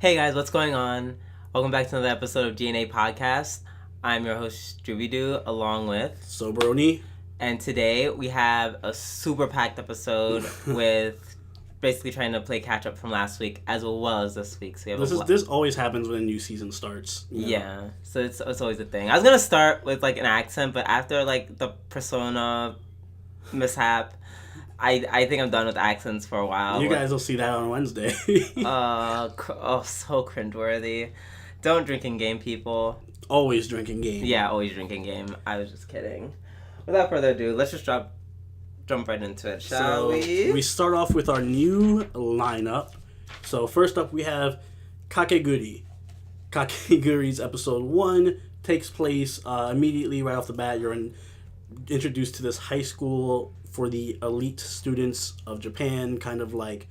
Hey guys, what's going on? Welcome back to another episode of G&A Podcast. I'm your host, Juvidu, along with Sobroni. And today we have a super packed episode with basically trying to play catch up from last week as well as this week. So we have this always happens when a new season starts. Yeah, so it's always a thing. I was gonna start with like an accent, but after like the Persona mishap, I think I'm done with accents for a while. You guys will see that on Wednesday. So cringeworthy. Don't drink in game, people. Always drinking game. Yeah, always drinking game. I was just kidding. Without further ado, let's just jump right into it, shall we? We start off with our new lineup. So first up we have Kakeguri. Kakeguri's episode 1 takes place immediately right off the bat. You're introduced to this high school for the elite students of Japan, kind of like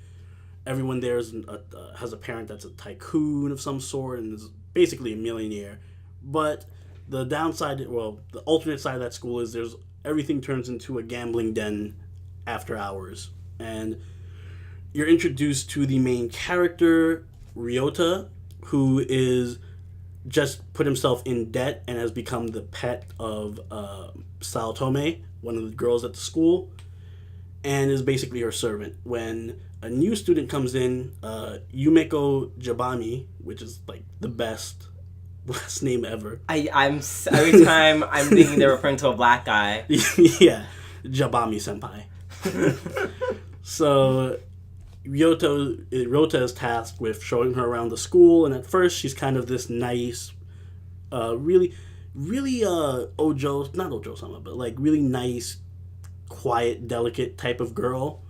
everyone there has a parent that's a tycoon of some sort and is basically a millionaire. But the alternate side of that school is everything turns into a gambling den after hours. And you're introduced to the main character, Ryota, who is just put himself in debt and has become the pet of Saotome, one of the girls at the school, and is basically her servant. When a new student comes in, Yumeko Jabami, which is like the best last name ever. I'm every time I'm thinking they're referring to a black guy. Yeah, Jabami senpai. So Ryota is tasked with showing her around the school, and at first she's kind of this nice, really not Ojo-sama, but like really nice, quiet, delicate type of girl.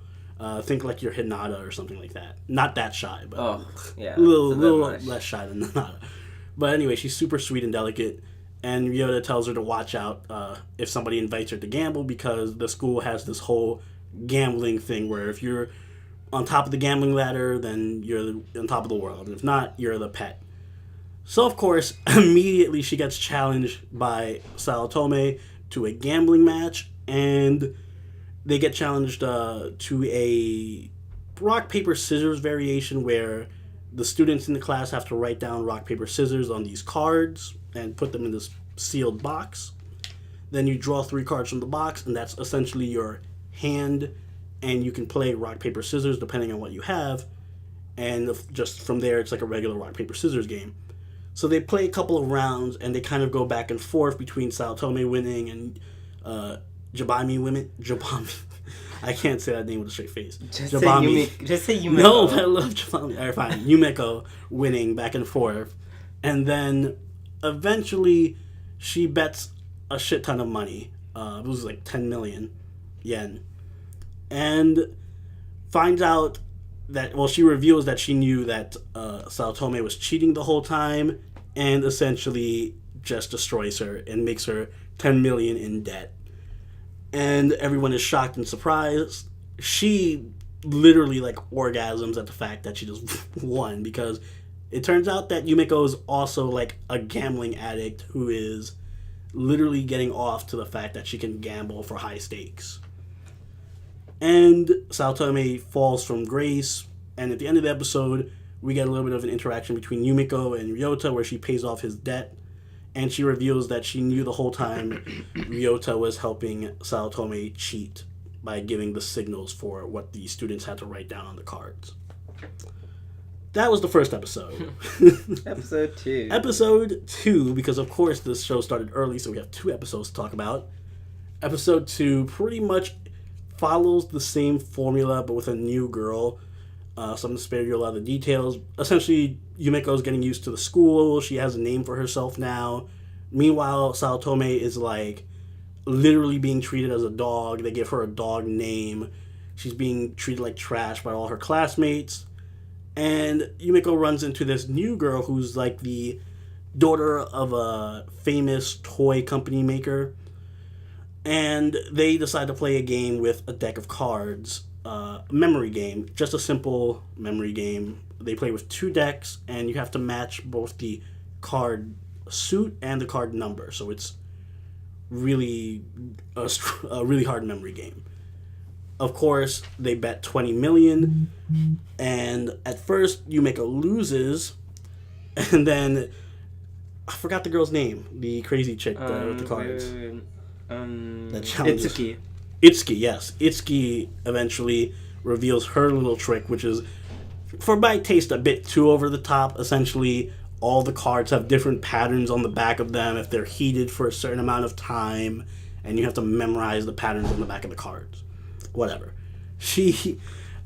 Think like your Hinata or something like that. Not that shy, but a little less shy than Hinata. But anyway, she's super sweet and delicate, and Ryota tells her to watch out if somebody invites her to gamble, because the school has this whole gambling thing where if you're on top of the gambling ladder, then you're on top of the world. If not, you're the pet. So, of course, immediately she gets challenged by Saotome to a gambling match, and they get challenged to a rock, paper, scissors variation where the students in the class have to write down rock, paper, scissors on these cards and put them in this sealed box. Then you draw 3 cards from the box, and that's essentially your hand, and you can play rock, paper, scissors depending on what you have, and just from there it's like a regular rock, paper, scissors game. So they play a couple of rounds, and they kind of go back and forth between Saotome winning and Jabami. I can't say that name with a straight face. Just say Yumeko. No, I love Jabami. Alright, fine. Yumeko winning back and forth. And then eventually she bets a shit ton of money. It was like 10 million yen. And finds out that, she reveals that she knew that Saotome was cheating the whole time, and essentially just destroys her and makes her 10 million in debt. And everyone is shocked and surprised. She literally like orgasms at the fact that she just won, because it turns out that Yumeko is also like a gambling addict who is literally getting off to the fact that she can gamble for high stakes. And Saotome falls from grace, and at the end of the episode, we get a little bit of an interaction between Yumeko and Ryota where she pays off his debt, and she reveals that she knew the whole time Ryota was helping Saotome cheat by giving the signals for what the students had to write down on the cards. That was the first episode. Episode 2. Episode 2, because of course this show started early, so we have 2 episodes to talk about. Episode 2 pretty much follows the same formula, but with a new girl. So I'm going to spare you a lot of the details. Essentially, Yumeko is getting used to the school. She has a name for herself now. Meanwhile, Saotome is like literally being treated as a dog. They give her a dog name. She's being treated like trash by all her classmates. And Yumeko runs into this new girl who's like the daughter of a famous toy company maker. And they decide to play a game with a deck of cards. Memory game. Just a simple memory game. They play with 2 decks, and you have to match both the card suit and the card number. So it's really a really hard memory game. Of course, they bet 20 million, and at first Yumeko loses, And then I forgot the girl's name. The crazy chick with the cards. That challenges. Itsuki. Itsuki, yes. Itsuki eventually reveals her little trick, which is, for my taste, a bit too over the top. Essentially, all the cards have different patterns on the back of them if they're heated for a certain amount of time, and you have to memorize the patterns on the back of the cards. Whatever.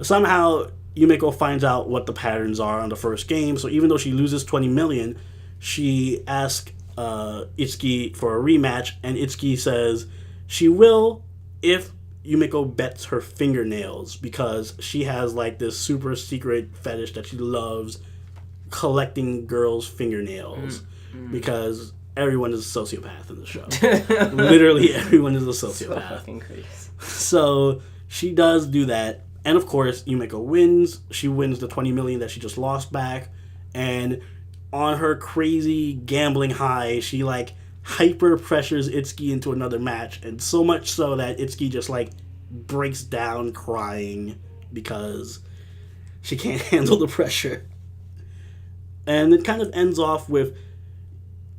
Somehow, Yumeko finds out what the patterns are on the first game, so even though she loses 20 million, she asks Itsuki for a rematch, and Itsuki says she will if Yumeko bets her fingernails, because she has like this super secret fetish that she loves collecting girls' fingernails, because everyone is a sociopath in the show. Literally everyone is a sociopath. So fucking crazy. So she does do that, and of course Yumeko wins. She wins the 20 million that she just lost back, and on her crazy gambling high, she like hyper pressures Itsuki into another match, and so much so that Itsuki just like breaks down crying because she can't handle the pressure. And it kind of ends off with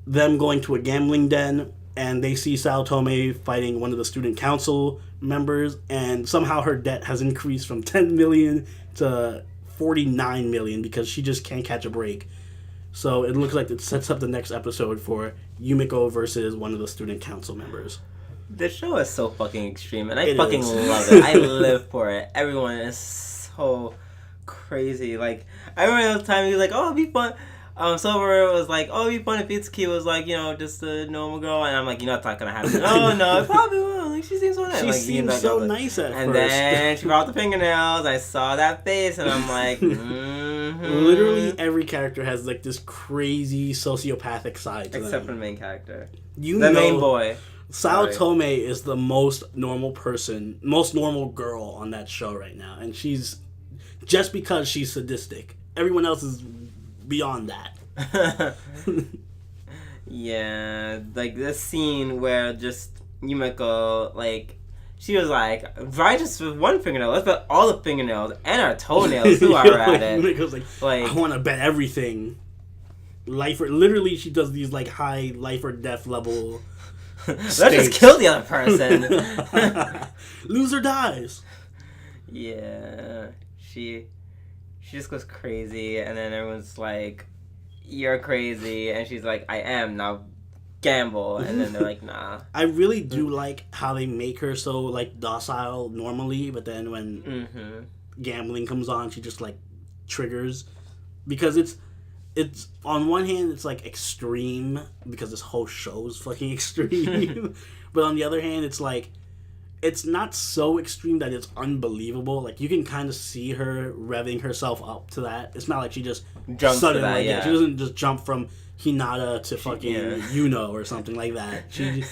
them going to a gambling den, and they see Saotome fighting one of the student council members, and somehow her debt has increased from 10 million to 49 million because she just can't catch a break. So it looks like it sets up the next episode for Yumeko versus one of the student council members. This show is so fucking extreme, and I fucking love it. I live for it. Everyone is so crazy. Like, I remember the time he was like, oh, it'd be fun. Silver was like, oh, it'd be fun if Itsuki was like, you know, just a normal girl. And I'm like, you know, it's not gonna happen. Oh, no, it probably will. Like, she seems so nice. She seems so nice at first. And then she brought the fingernails. I saw that face, and I'm like, Literally every character has like this crazy sociopathic side to them. Except for the main character. The main boy. Saotome is the most normal person, most normal girl on that show right now. And she's, just because she's sadistic. Everyone else is beyond that. Yeah, like this scene where just Yumeko, like, she was like, why just with one fingernail? Let's bet all the fingernails and our toenails too while we're at it. Yumeko's like, I want to bet everything. Literally, she does these like high life or death level. Let's just kill the other person. Loser dies. Yeah, she just goes crazy, and then everyone's like, you're crazy, and she's like, I am, now gamble, and then they're like, nah. I really do like how they make her so like docile normally, but then when gambling comes on, she just like triggers, because it's on one hand it's like extreme because this whole show is fucking extreme, but on the other hand it's like, it's not so extreme that it's unbelievable. Like, you can kind of see her revving herself up to that. It's not like she just jumps to that, yeah. She doesn't just jump from Hinata to fucking Yuno or something like that. There's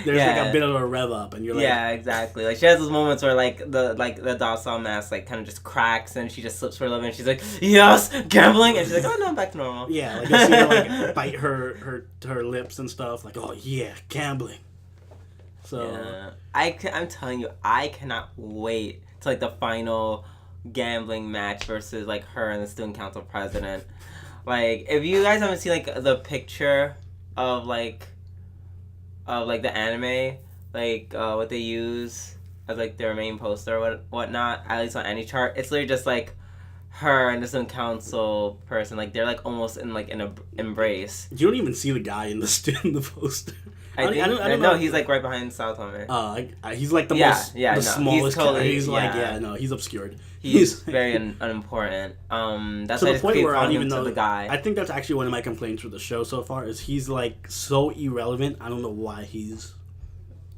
like a bit of a rev up, and you're like, yeah, exactly. Like, she has those moments where like the docile mask like kind of just cracks, and she just slips for a little bit, and she's like, yes, gambling, and she's like, oh no, I'm back to normal. Yeah, like you see her like bite her lips and stuff, like, oh yeah, gambling. So yeah. I'm telling you, I cannot wait to like the final gambling match versus like her and the student council president. Like, if you guys haven't seen like the picture of like the anime, like what they use as like their main poster or whatnot, at least on any chart, it's literally just like her and the student council person, like they're like almost in like an embrace. You don't even see the guy in the poster. I don't know. He's like right behind Saotome. He's like the smallest. He's obscured. He's very unimportant. That's to why the point where I don't even know the guy. I think that's actually one of my complaints with the show so far, is he's like so irrelevant. I don't know why he's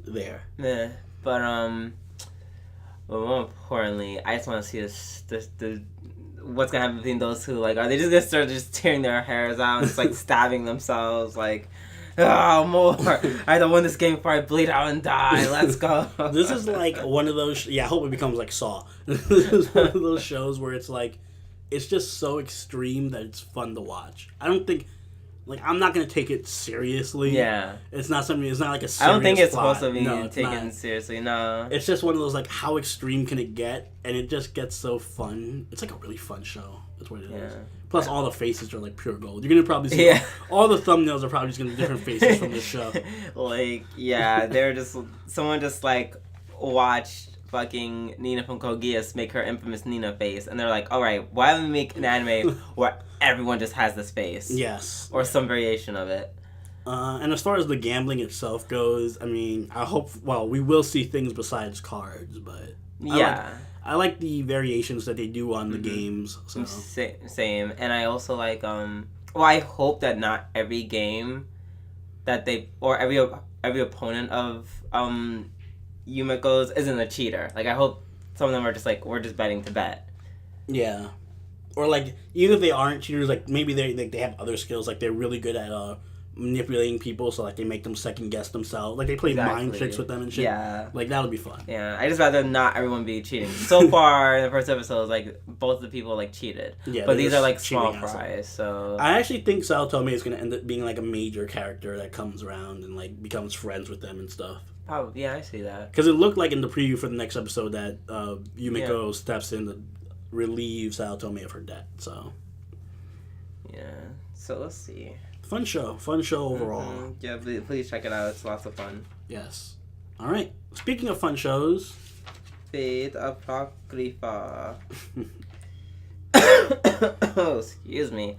there. Yeah, but more importantly, I just want to see this what's gonna happen between those two. Like, are they just gonna start just tearing their hairs out and just like stabbing themselves? Like, oh, more! I don't win this game before I bleed out and die. Let's go. This is like one of those. I hope it becomes like Saw. This is one of those shows where it's like, it's just so extreme that it's fun to watch. I don't think Like, I'm not going to take it seriously. Yeah. It's not something, it's not like a serious I don't think it's plot. supposed to be taken seriously, no. It's just one of those, like, how extreme can it get? And it just gets so fun. It's like a really fun show. That's what it is. Plus, all the faces are, like, pure gold. You're going to probably see, all the thumbnails are probably just going to be different faces from this show. Like, yeah, they're just, someone just, like, watched fucking Nina from Code Geass make her infamous Nina face, and they're like, alright, why don't we make an anime where everyone just has this face? Yes. Or some variation of it. And as far as the gambling itself goes, I mean, I hope, well, we will see things besides cards, but... Yeah. I like the variations that they do on the games. So. Same. And I also like, well, I hope that not every game that they, or every opponent of Yumiko's isn't a cheater. Like, I hope some of them are just like, we're just betting to bet. Yeah. Or, like, even if they aren't cheaters, like, maybe they have other skills. Like, they're really good at manipulating people, so, like, they make them second-guess themselves. Like, they play mind tricks with them and shit. Yeah. Like, that would be fun. Yeah. I just rather not everyone be cheating. So far, in the first episode, like, both the people, like, cheated. Yeah. But these are, like, small fries, so... I actually think Sao Tome is going to end up being, like, a major character that comes around and, like, becomes friends with them and stuff. Probably, yeah, I see that. Because it looked like in the preview for the next episode that Yumiko steps in to relieve Sao Tome of her debt, so... Yeah. So, let's see. Fun show overall. Mm-hmm. Yeah, please check it out. It's lots of fun. Yes. All right. Speaking of fun shows, Fate Apocrypha. Oh, excuse me.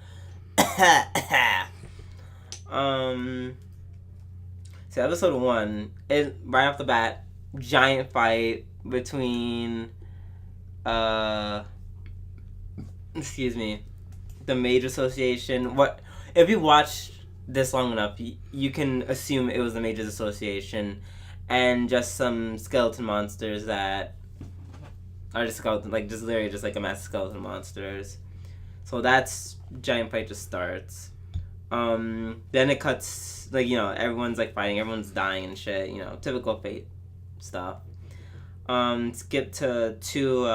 So episode 1 is right off the bat, giant fight between excuse me, the Mage Association. What if you watch this long enough, you can assume it was the Mages Association and just some skeleton monsters that are just skeleton, like just literally just like a mass of skeleton monsters. So that's giant fight just starts. Then it cuts, like, you know, everyone's like fighting, everyone's dying and shit, you know, typical Fate stuff. Skip to two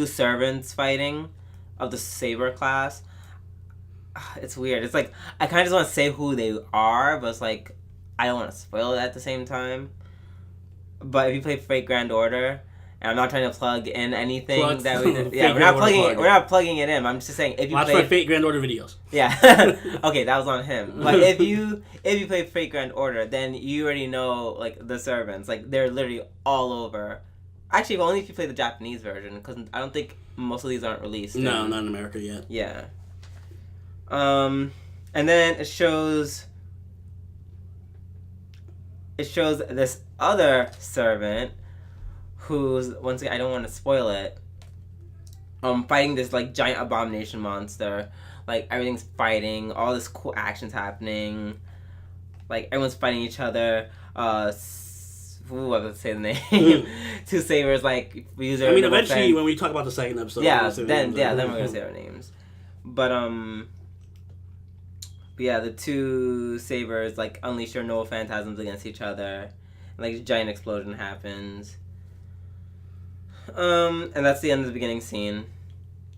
servants fighting of the Saber class. It's weird. It's like, I kind of just want to say who they are, but it's like, I don't want to spoil it at the same time. But if you play Fate Grand Order, and I'm not trying to plug in anything that we did. Yeah, we're not plugging it in. I'm just saying if you watch my Fate Grand Order videos. Yeah. Okay, that was on him. But if you play Fate Grand Order, then you already know, like, the servants. Like, they're literally all over. Actually, well, only if you play the Japanese version, because I don't think most of these aren't released. No, not in America yet. Yeah. And then it shows this other servant who's, once again, I don't want to spoil it, fighting this, like, giant abomination monster. Like, everything's fighting, all this cool action's happening. Like, everyone's fighting each other. Let's say the name. Two sabers, like, we use their eventually, when we talk about the second episode, then we're gonna say our names. But yeah, the two sabers, like, unleash their Noah phantasms against each other. And, like, a giant explosion happens. And that's the end of the beginning scene.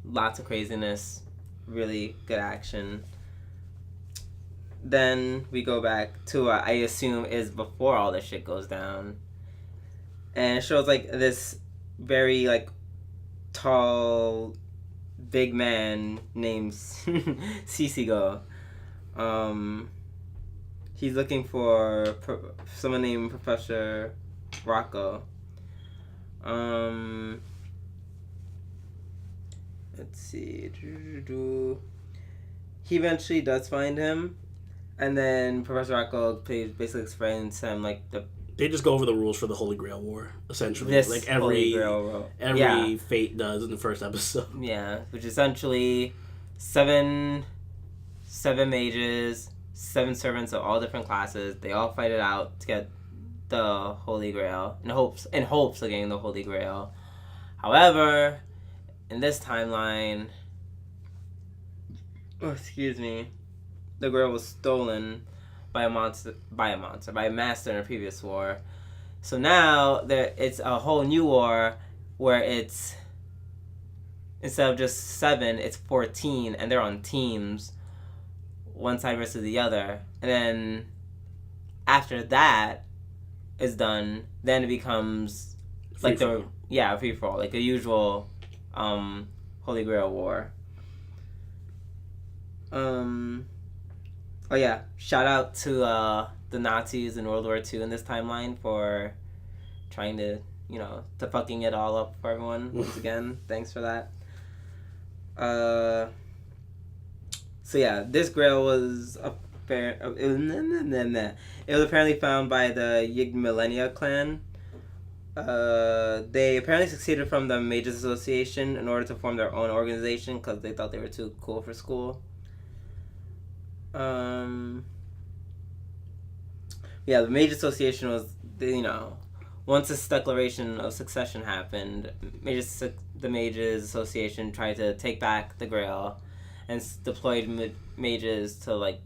Lots of craziness. Really good action. Then we go back to I assume is before all this shit goes down. And it shows, like, this very, like, tall, big man named Sisigo. He's looking for someone named Professor Rocco. Let's see. He eventually does find him, and then Professor Rocco basically explains to him, like, they just go over the rules for the Holy Grail War, essentially. Like every Fate does in the first episode. Yeah, which is essentially seven mages, 7 servants of all different classes. They all fight it out to get the Holy Grail in hopes of getting the Holy Grail. However, in this timeline, the Grail was stolen by a master in a previous war. So now it's a whole new war where it's, instead of just 7, it's 14, and they're on teams one side versus the other, and then after that is done, then it becomes like a free for all, like the usual Holy Grail war. Oh yeah, shout out to the Nazis in World War II in this timeline for trying to, to fucking it all up for everyone once again. Thanks for that. So yeah, this grail was it was apparently found by the Yig-Millennia clan. They apparently succeeded from the Mages Association in order to form their own organization because they thought they were too cool for school. Yeah, the Mages Association was, once this declaration of succession happened, the Mages Association tried to take back the Grail and deployed mages to,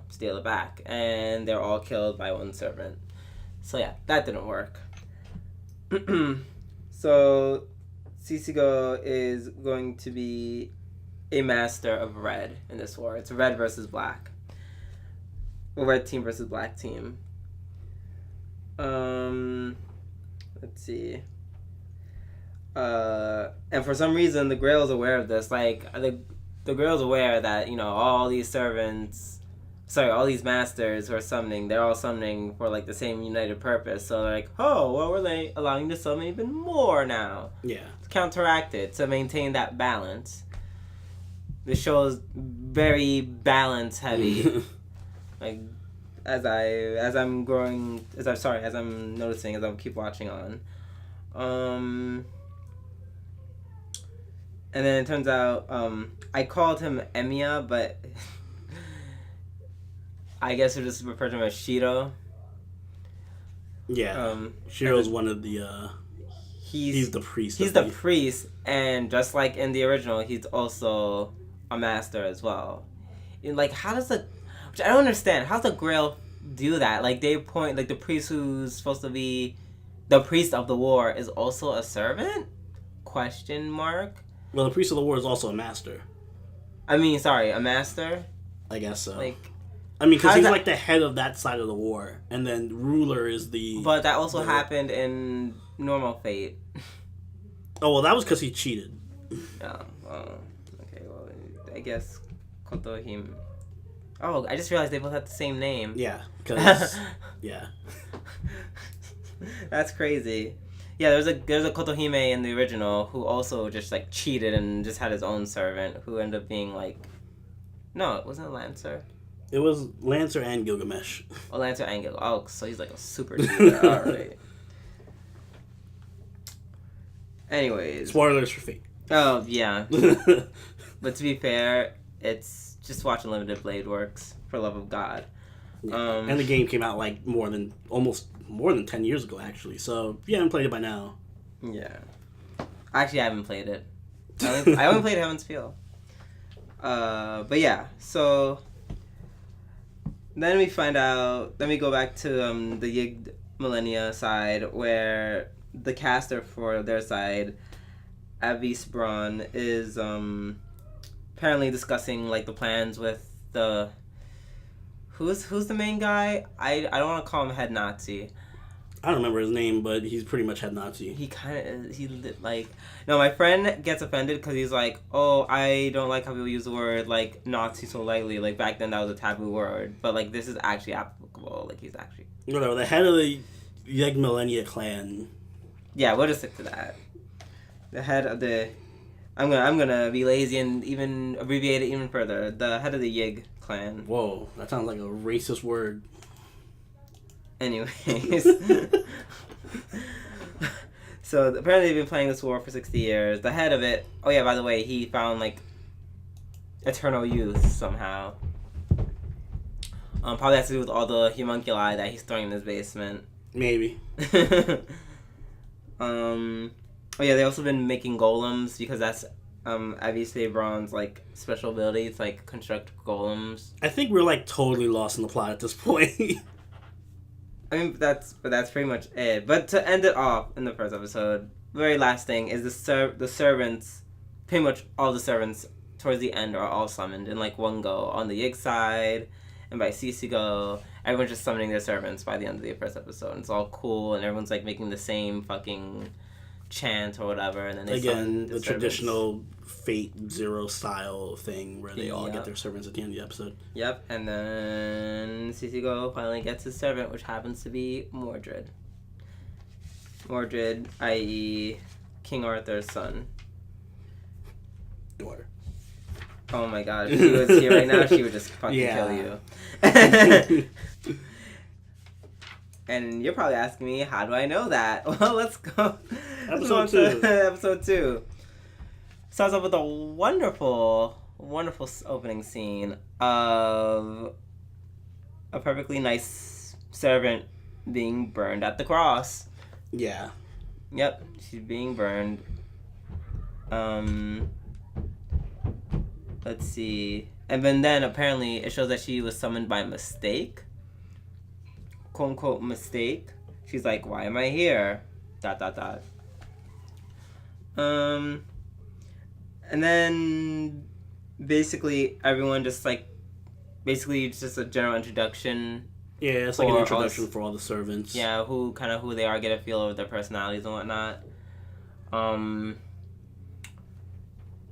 steal it back. And they're all killed by one servant. So yeah, that didn't work. So Cicigo is going to be a master of red in this war. It's red versus black. Well, red team versus black team. Let's see. And for some reason, the Grail's aware of this. Like, the Grail's aware that, all these all these masters who are summoning, they're all summoning for, the same united purpose. So they're like, oh, well, we're allowing you to summon even more now. Yeah. To counteract it, to maintain that balance. The show is very balance heavy. As I'm noticing, as I keep watching on. And then it turns out, I called him Emiya, but I guess we just refer to him as Shiro. Yeah. Shiro's one of the, he's the priest. He's the priest, and just like in the original, he's also a master as well. And, how does which I don't understand, how does the Grail do that? They point, the priest who's supposed to be the priest of the war is also a servant? Question mark? Well, the priest of the war is also a master. A master? I guess so. Because he's the head of that side of the war, and then ruler is the... But that also happened in normal Fate. Oh, well, that was because he cheated. Oh, okay, well, I guess Kotohime... Oh, I just realized they both have the same name. Yeah, because... yeah. That's crazy. Yeah, there's a Kotohime in the original who also just, cheated and just had his own servant who ended up being, No, it wasn't Lancer. It was Lancer and Gilgamesh. Oh, Lancer and Gilgamesh. Oh, so he's, a super cheater. Alright. Anyways. Spoilers for Fate. Oh, yeah. But to be fair, it's just watch Unlimited Blade Works, for love of God. Yeah. And the game came out, almost more than 10 years ago, actually. So, if you haven't played it by now. Yeah. Actually, I haven't played it. I haven't played Heaven's Feel. But yeah, so... Then we go back to the Yig Millennia side, where the caster for their side, Avis Braun, is apparently discussing the plans with the... Who's the main guy? I don't want to call him Head Nazi. I don't remember his name, but he's pretty much Head Nazi. He kind of is. No, my friend gets offended because he's like, oh, I don't like how people use the word, Nazi so lightly. Back then that was a taboo word. But, this is actually applicable. He's actually... Whatever, the head of the Yig Millennia clan. Yeah, we'll just stick to that. The head of the... I'm gonna be lazy and even abbreviate it even further. The head of the Yig clan. Whoa, that sounds like a racist word. Anyways. So apparently they've been playing this war for 60 years. The head of it... Oh yeah, by the way, he found, eternal youth somehow. Probably has to do with all the homunculi that he's throwing in his basement. Maybe. Oh yeah, they've also been making golems because that's Avis Braun's special ability. It's construct golems. I think we're totally lost in the plot at this point. I mean, that's pretty much it. But to end it off in the first episode, very last thing is the servants. Pretty much all the servants towards the end are all summoned in like one go. On the Yig side and by Cece, everyone's just summoning their servants by the end of the first episode. And it's all cool, and everyone's like making the same fucking chant or whatever, and then they again the traditional Fate Zero style thing where they all Yep. get their servants at the end of the episode. Yep, and then Cece finally gets his servant, which happens to be Mordred. Mordred, i.e. King Arthur's son. Daughter. Oh my god, if she was here right now, she would just fucking kill you. And you're probably asking me, how do I know that? Well, let's go. Episode 2. Episode 2. Starts off with a wonderful opening scene of a perfectly nice servant being burned at the cross. Yeah. Yep, she's being burned. Let's see. And then apparently it shows that she was summoned by mistake. Quote unquote mistake. She's like, why am I here? ... And then basically everyone just like, basically it's just a general introduction. Yeah, it's like an introduction for all the servants. Yeah, who they are, get a feel of their personalities and whatnot.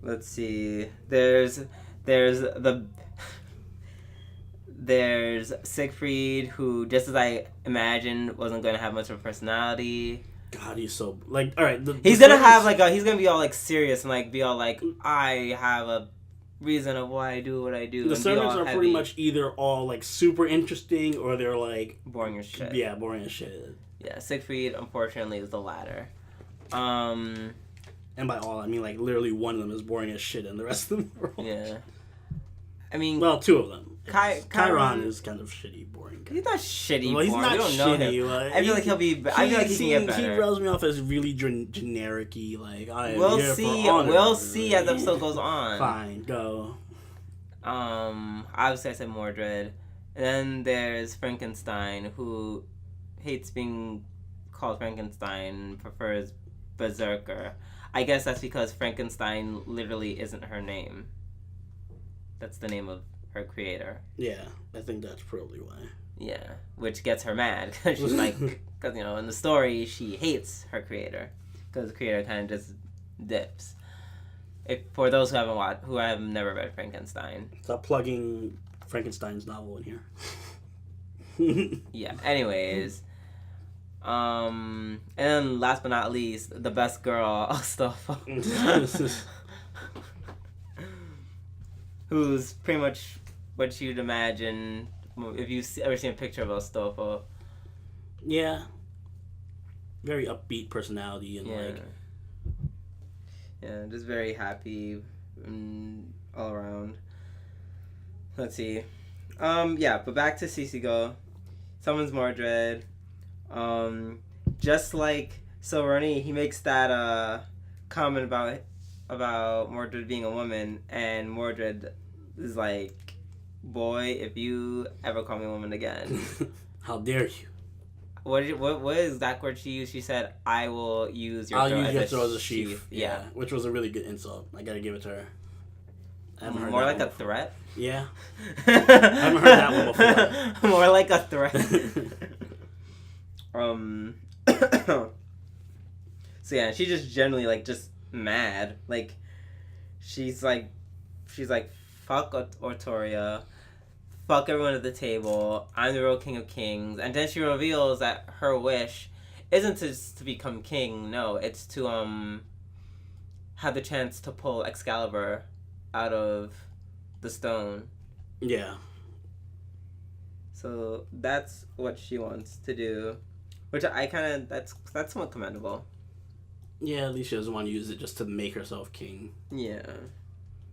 Let's see. There's Siegfried, who, just as I imagined, wasn't going to have much of a personality. God, he's so like, all right. He's gonna have like he's gonna be all like serious and like be all like, I have a reason of why I do what I do. The servants are pretty much either all like super interesting or they're like boring as shit. Yeah, boring as shit. Yeah, Siegfried unfortunately is the latter. And by all I mean like literally one of them is boring as shit, and the rest of them are all... Yeah. I mean, well, two of them. Chiron is kind of shitty, boring. He's not shitty. Well, he's boring. not we don't shitty. Know him. Like, I feel like he'll be. I feel like he can get better. He rubs me off as really generic-y. Like I am we'll here see. for honor. We'll see as the episode goes on. Fine, go. Obviously I said Mordred, and then there's Frankenstein, who hates being called Frankenstein, prefers Berserker. I guess that's because Frankenstein literally isn't her name. That's the name of her creator. Yeah, I think that's probably why. Yeah, which gets her mad, because she's like, because, you know, in the story, she hates her creator, because the creator kind of just dips. For those who have never read Frankenstein. Stop plugging Frankenstein's novel in here. Yeah, anyways. And then last but not least, the best girl, stuff. Who's pretty much what you'd imagine if you've ever seen a picture of Astolfo. Yeah. Very upbeat personality and like... Yeah, just very happy all around. Let's see. Yeah, but back to Cece. Someone's Mordred. Just like Silveroni, he makes that comment about Mordred being a woman, and Mordred is like, boy, if you ever call me a woman again. How dare you? What exact word she used? She said, I will use your throat as a sheath. Yeah, which was a really good insult. I gotta give it to her. I haven't heard more like a threat? Yeah. I haven't heard that one before. More like a threat. So yeah, she's just generally like just mad. Like she's like fuck Ortoria, fuck everyone at the table. I'm the real king of kings. And then she reveals that her wish isn't to become king. No, it's to have the chance to pull Excalibur out of the stone. Yeah. So that's what she wants to do, which I kind of that's somewhat commendable. Yeah, at least she doesn't want to use it just to make herself king. Yeah,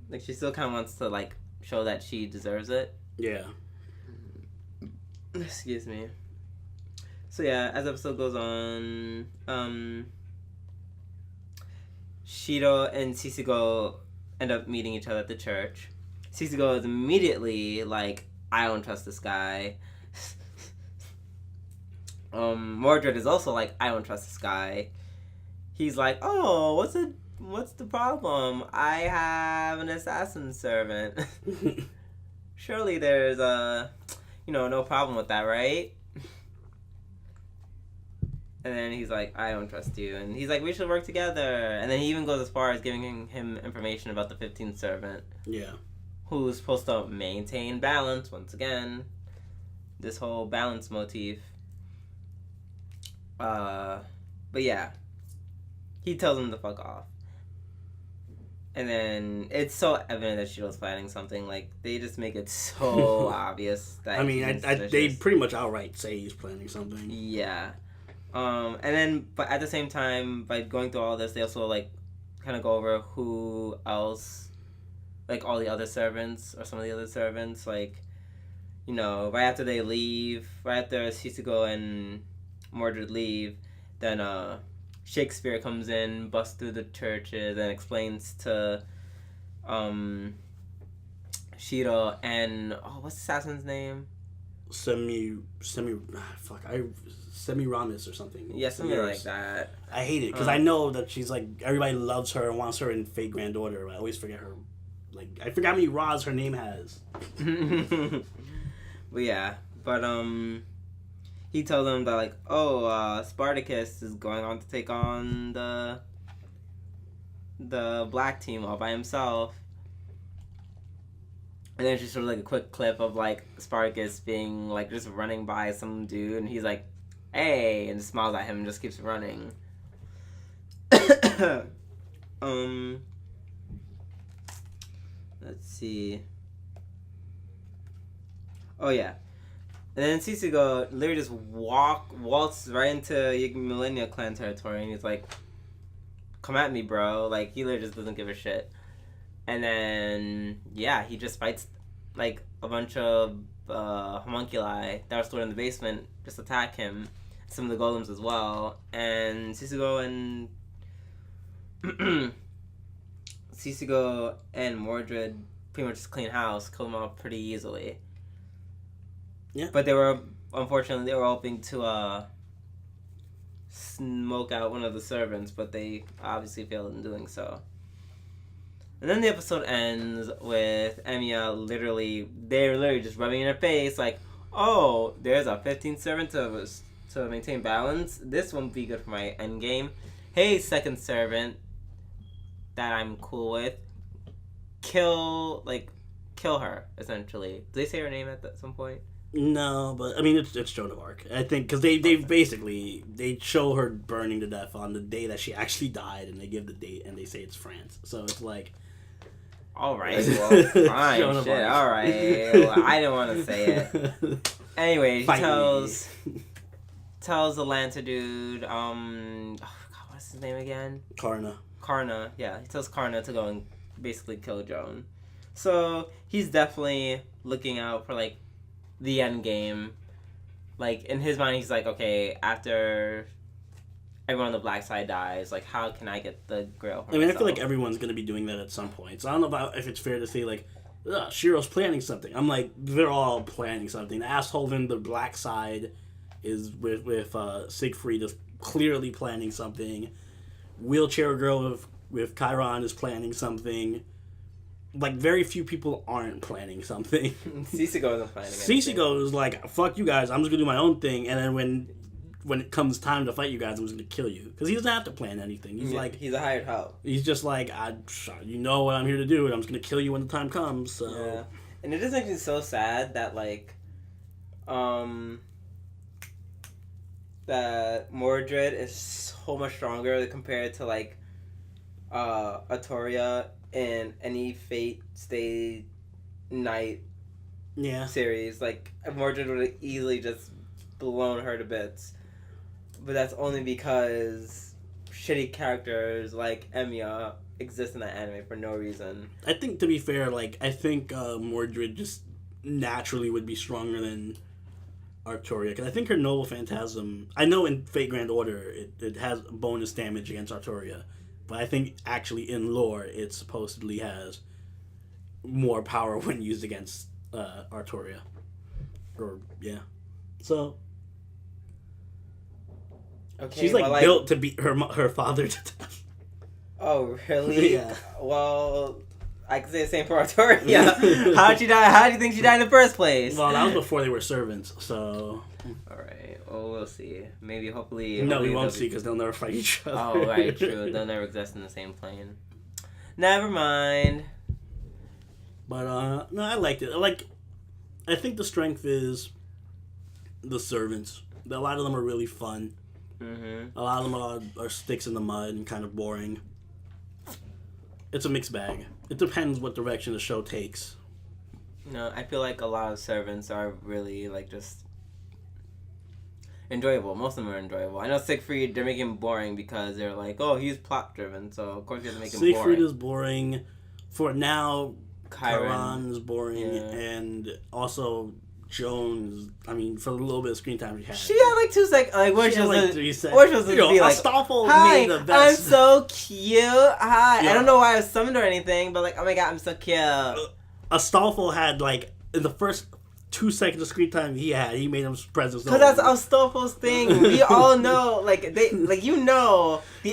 like she still kind of wants to like show that she deserves it. Yeah. Excuse me. So yeah, as the episode goes on, Shido and Cece end up meeting each other at the church. Cece is immediately like, I don't trust this guy. Mordred is also like, I don't trust this guy. He's like, oh, what's the problem? I have an assassin servant. Surely there's no problem with that, right? And then he's like, I don't trust you. And he's like, we should work together. And then he even goes as far as giving him information about the 15th servant. Yeah. Who's supposed to maintain balance, once again. This whole balance motif. But yeah. He tells him to fuck off. And then it's so evident that Shiro's planning something. Like, they just make it so obvious that they pretty much outright say he's planning something. Yeah. And then, but at the same time, by going through all this, they also, like, kind of go over who else, like, all the other servants, or some of the other servants, like, right after they leave, right after Sisugo and Mordred leave, then, Shakespeare comes in, busts through the churches, and explains to, Shiro and, what's the assassin's name? Semiramis or something. Yeah, something like that. I hate it, because I know that she's, like, everybody loves her and wants her in Fate Grand Order, but I always forget her. Like, I forgot how many Ra's her name has. But yeah, he told them that, like, Spartacus is going on to take on the black team all by himself. And then just sort of like a quick clip of like Spartacus being like just running by some dude, and he's like, "Hey," and just smiles at him and just keeps running. Let's see. Oh yeah. And then Sisugo literally just waltz right into Millennia Clan territory, and he's like, "Come at me, bro!" Like, he literally just doesn't give a shit. And then, yeah, he just fights, like, a bunch of homunculi that are stored in the basement, just attack him. Some of the golems as well. And Sisugo and Mordred pretty much just clean house, kill them all pretty easily. Yeah. But unfortunately, they were hoping to smoke out one of the servants, but they obviously failed in doing so. And then the episode ends with Emiya they're literally just rubbing in her face, like, oh, there's a 15th servant to maintain balance. This won't be good for my endgame. Hey, second servant that I'm cool with, kill her, essentially. Did they say her name at some point? No, but I mean it's Joan of Arc. I think because they show her burning to death on the day that she actually died, and they give the date and they say it's France. So it's like, all right, well, fine, shit, all right. Well, I didn't want to say it. Anyway, she tells the Lancer dude, what's his name again? Karna, yeah. He tells Karna to go and basically kill Joan. So he's definitely looking out for like the end game. Like, in his mind, he's like, okay, after everyone on the black side dies, like, how can I get the grail for myself? I feel like everyone's going to be doing that at some point. So I don't know if it's fair to say, like, Shiro's planning something. I'm like, they're all planning something. Asshole in the black side is with Siegfried is clearly planning something. Wheelchair Girl with Chiron is planning something. Like, very few people aren't planning something. Sisugo isn't planning anything. Sisugo is like, fuck you guys, I'm just gonna do my own thing, and then when it comes time to fight you guys, I'm just gonna kill you. Because he doesn't have to plan anything. He's like... He's a hired help. He's just like, you know what I'm here to do, and I'm just gonna kill you when the time comes, so... Yeah. And it just makes me so sad that, like, that Mordred is so much stronger compared to, like, Artoria in any Fate Stay Night series. Like, Mordred would have easily just blown her to bits. But that's only because shitty characters like Emiya exist in that anime for no reason. I think, to be fair, Mordred just naturally would be stronger than Artoria. Because I think her Noble Phantasm... I know in Fate Grand Order it has bonus damage against Artoria. But I think actually in lore it supposedly has more power when used against Artoria. So... Okay, she's built to beat her father to death. Oh, really? Yeah. Well, I can say the same for Artoria. How'd she die? How do you think she died in the first place? Well, that was before they were servants, so... Alright, well, we'll see. Maybe, hopefully... No, we won't see, because they'll never fight each other. Oh, right, true. They'll never exist in the same plane. Never mind. But, no, I liked it. I think the strength is the servants. A lot of them are really fun. Mm-hmm. A lot of them are sticks in the mud and kind of boring. It's a mixed bag. It depends what direction the show takes. No, I feel like a lot of servants are really, like, just enjoyable. Most of them are enjoyable. I know Siegfried, they're making him boring because they're like, oh, he's plot-driven, so of course you have to make him boring. Siegfried is boring. For now, Chiron is boring. Yeah. And also... Jones, I mean, for a little bit of screen time she had like 2 seconds. Like, what she was like 3 seconds. What she was to be like, Astolfo hi, made the best. I'm so cute. Hi. Yeah. I don't know why I was summoned or anything, but like, oh my god, I'm so cute. Astolfo had like in the first 2 seconds of screen time he made him presence. Because that's Astolfo's thing. We all know, like the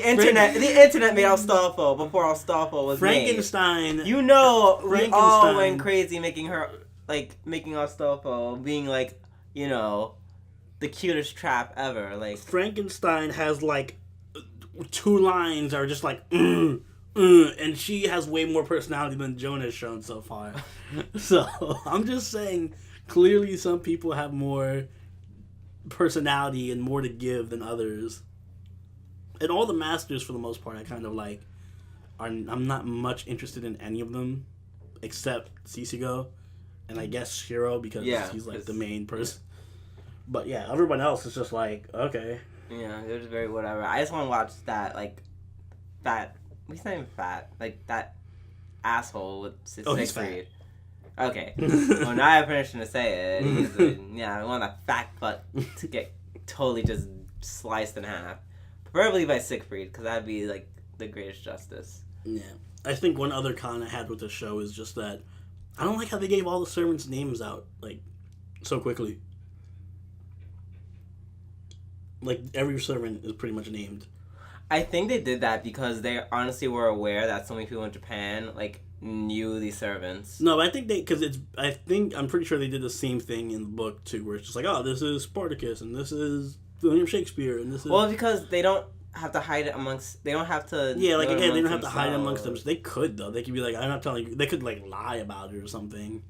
internet made Astolfo before Astolfo was Frankenstein. made. You know, we all went crazy making Astolfo being like, you know, the cutest trap ever. Like Frankenstein has like 2 lines that are just like, and she has way more personality than Joan has shown so far. So I'm just saying, clearly some people have more personality and more to give than others. And all the masters, for the most part, I kind of like. I'm not much interested in any of them, except Cicigo. And I guess Shiro, because he's like the main person. But yeah, everyone else is just like, okay. Yeah, they're just very whatever. I just want to watch that, like, fat. He's not even fat. Like, that asshole with Siegfried. He's fat. Okay. Well, now I have permission to say it. I want that fat butt to get totally just sliced in half. Preferably by Siegfried, because that'd be, like, the greatest justice. Yeah. I think one other con I had with the show is just that I don't like how they gave all the servants' names out, like, so quickly. Like, every servant is pretty much named. I think they did that because they honestly were aware that so many people in Japan, like, knew these servants. No, I think I'm pretty sure they did the same thing in the book, too, where it's just like, oh, this is Spartacus, and this is William Shakespeare, and this is... Well, because they don't have to hide it amongst... They don't have to... Yeah, like, again, they don't have to hide it amongst them. So they could, though. They could be like, I'm not telling you... They could, like, lie about it or something.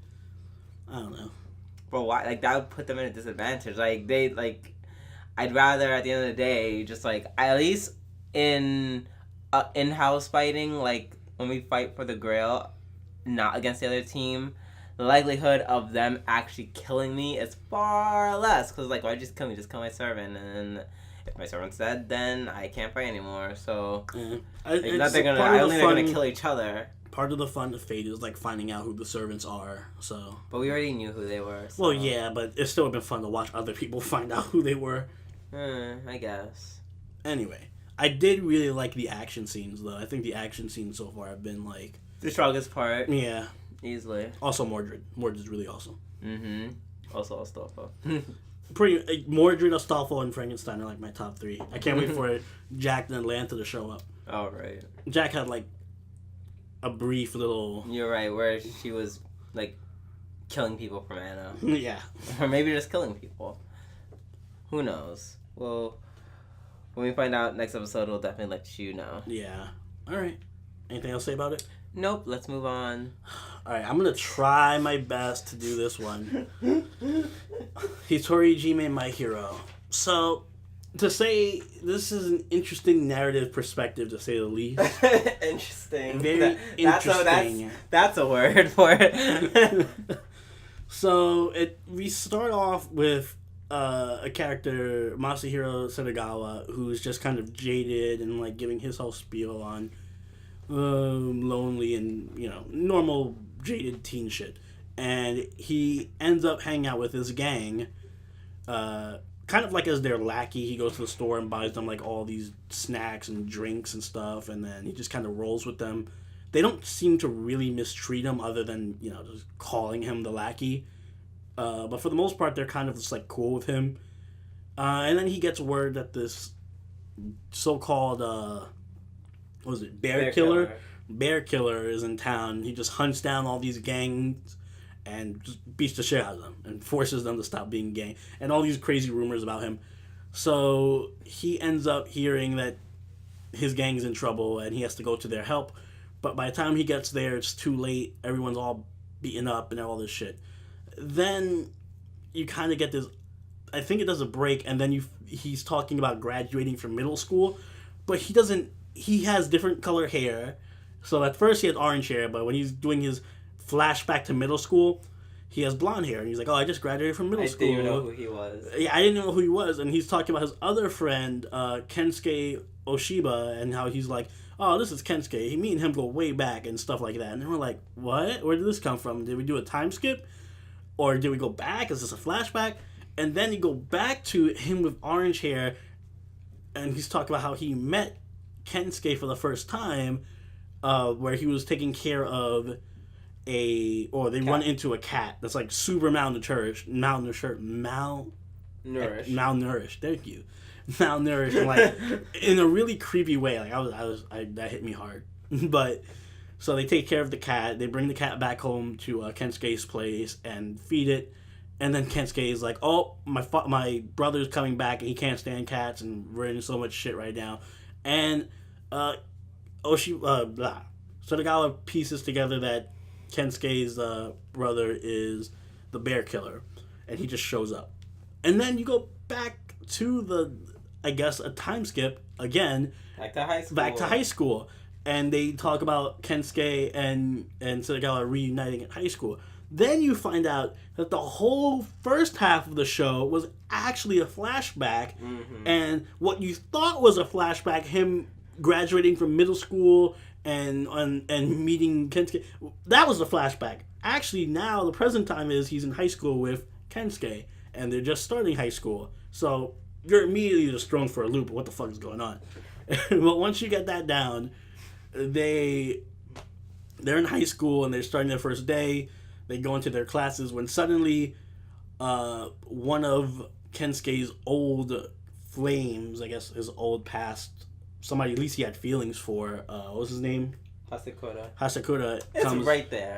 I don't know. But why? Like, that would put them at a disadvantage. Like, they, like... I'd rather, at the end of the day, just, like, at least in in-house fighting, like, when we fight for the Grail, not against the other team, the likelihood of them actually killing me is far less. Because, like, why just kill me? Just kill my servant, and then... If my servant's dead, then I can't fight anymore. So, I don't think they're gonna kill each other. Part of the fun of Fate is like finding out who the servants are. So, but we already knew who they were. So. Well, yeah, but it still would have been fun to watch other people find out who they were. I guess. Anyway, I did really like the action scenes, though. I think the action scenes so far have been like the strongest part. Yeah, easily. Also, Mordred. Mordred's really awesome. Also, Astolfo. Mordred, Astolfo, and Frankenstein are like my top 3. I can't wait for Jack and Atlanta to show up. Oh, right. Jack had like a brief little... You're right, where she was like killing people from Anna. Yeah. Or maybe just killing people. Who knows? Well, when we find out next episode, we'll definitely let you know. Yeah. Alright. Anything else to say about it? Nope, let's move on. Alright, I'm gonna try my best to do this one. Hitori Hajime, my hero. So, to say, this is an interesting narrative perspective, to say the least. Interesting. Very interesting. That's a word for it. So, we start off with a character, Masahiro Senagawa, who's just kind of jaded and like giving his whole spiel on lonely and, you know, normal jaded teen shit. And he ends up hanging out with his gang, kind of like as their lackey. He goes to the store and buys them like all these snacks and drinks and stuff, and then he just kind of rolls with them. They don't seem to really mistreat him other than, you know, just calling him the lackey. But for the most part, they're kind of just like cool with him. And then he gets word that this so-called what was it, Bear Killer? Bear Killer is in town. He just hunts down all these gangs and just beats the shit out of them and forces them to stop being gang. And all these crazy rumors about him. So he ends up hearing that his gang's in trouble and he has to go to their help. But by the time he gets there, it's too late. Everyone's all beaten up and all this shit. Then you kind of get this... I think it does a break, and then he's talking about graduating from middle school. But he doesn't... He has different color hair. So at first he had orange hair, but when he's doing his flashback to middle school, he has blonde hair. And he's like, oh, I just graduated from middle school. I didn't even know who he was. Yeah, I didn't know who he was. And he's talking about his other friend, Kensuke Oshiba, and how he's like, oh, this is Kensuke. Me and him go way back and stuff like that. And we're like, what? Where did this come from? Did we do a time skip? Or did we go back? Is this a flashback? And then you go back to him with orange hair, and he's talking about how he met Kensuke for the first time, where he was taking care of they run into a cat that's like super malnourished. Thank you. Malnourished, and like in a really creepy way. Like that hit me hard. But so they take care of the cat. They bring the cat back home to Kensuke's place and feed it. And then Kensuke is like, oh, my brother's coming back and he can't stand cats and we're in so much shit right now. And Sotagawa pieces together that Kensuke's brother is the Bear Killer. And he just shows up. And then you go back to a time skip again. Back to high school. And they talk about Kensuke and Sotagawa reuniting at high school. Then you find out that the whole first half of the show was actually a flashback. Mm-hmm. And what you thought was a flashback, him graduating from middle school and meeting Kensuke, that was a flashback. Actually, now the present time is he's in high school with Kensuke, and they're just starting high school. So you're immediately just thrown for a loop of what the fuck is going on. But once you get that down, they're in high school and they're starting their first day. They go into their classes when suddenly one of Kensuke's old flames, I guess his old past, somebody at least he had feelings for, what was his name? Hasakura comes right there.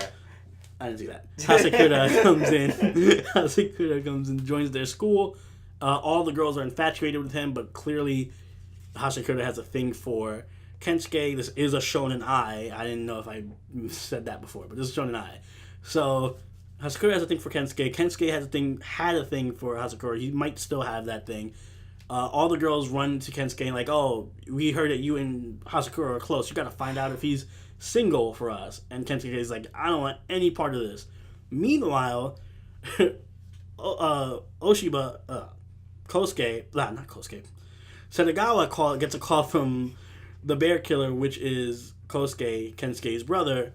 I didn't see that. Hasakura comes in. Hasakura comes and joins their school. All the girls are infatuated with him, but clearly Hasakura has a thing for Kensuke. This is a shonen ai. I didn't know if I said that before, but this is shonen ai. So Hasakura has a thing for Kensuke. Kensuke had a thing for Hasakura. He might still have that thing. All the girls run to Kensuke and like, oh, we heard that you and Hasakura are close. You got to find out if he's single for us. And Kensuke is like, I don't want any part of this. Meanwhile, Sotagawa gets a call from the Bear Killer, which is Kensuke's brother.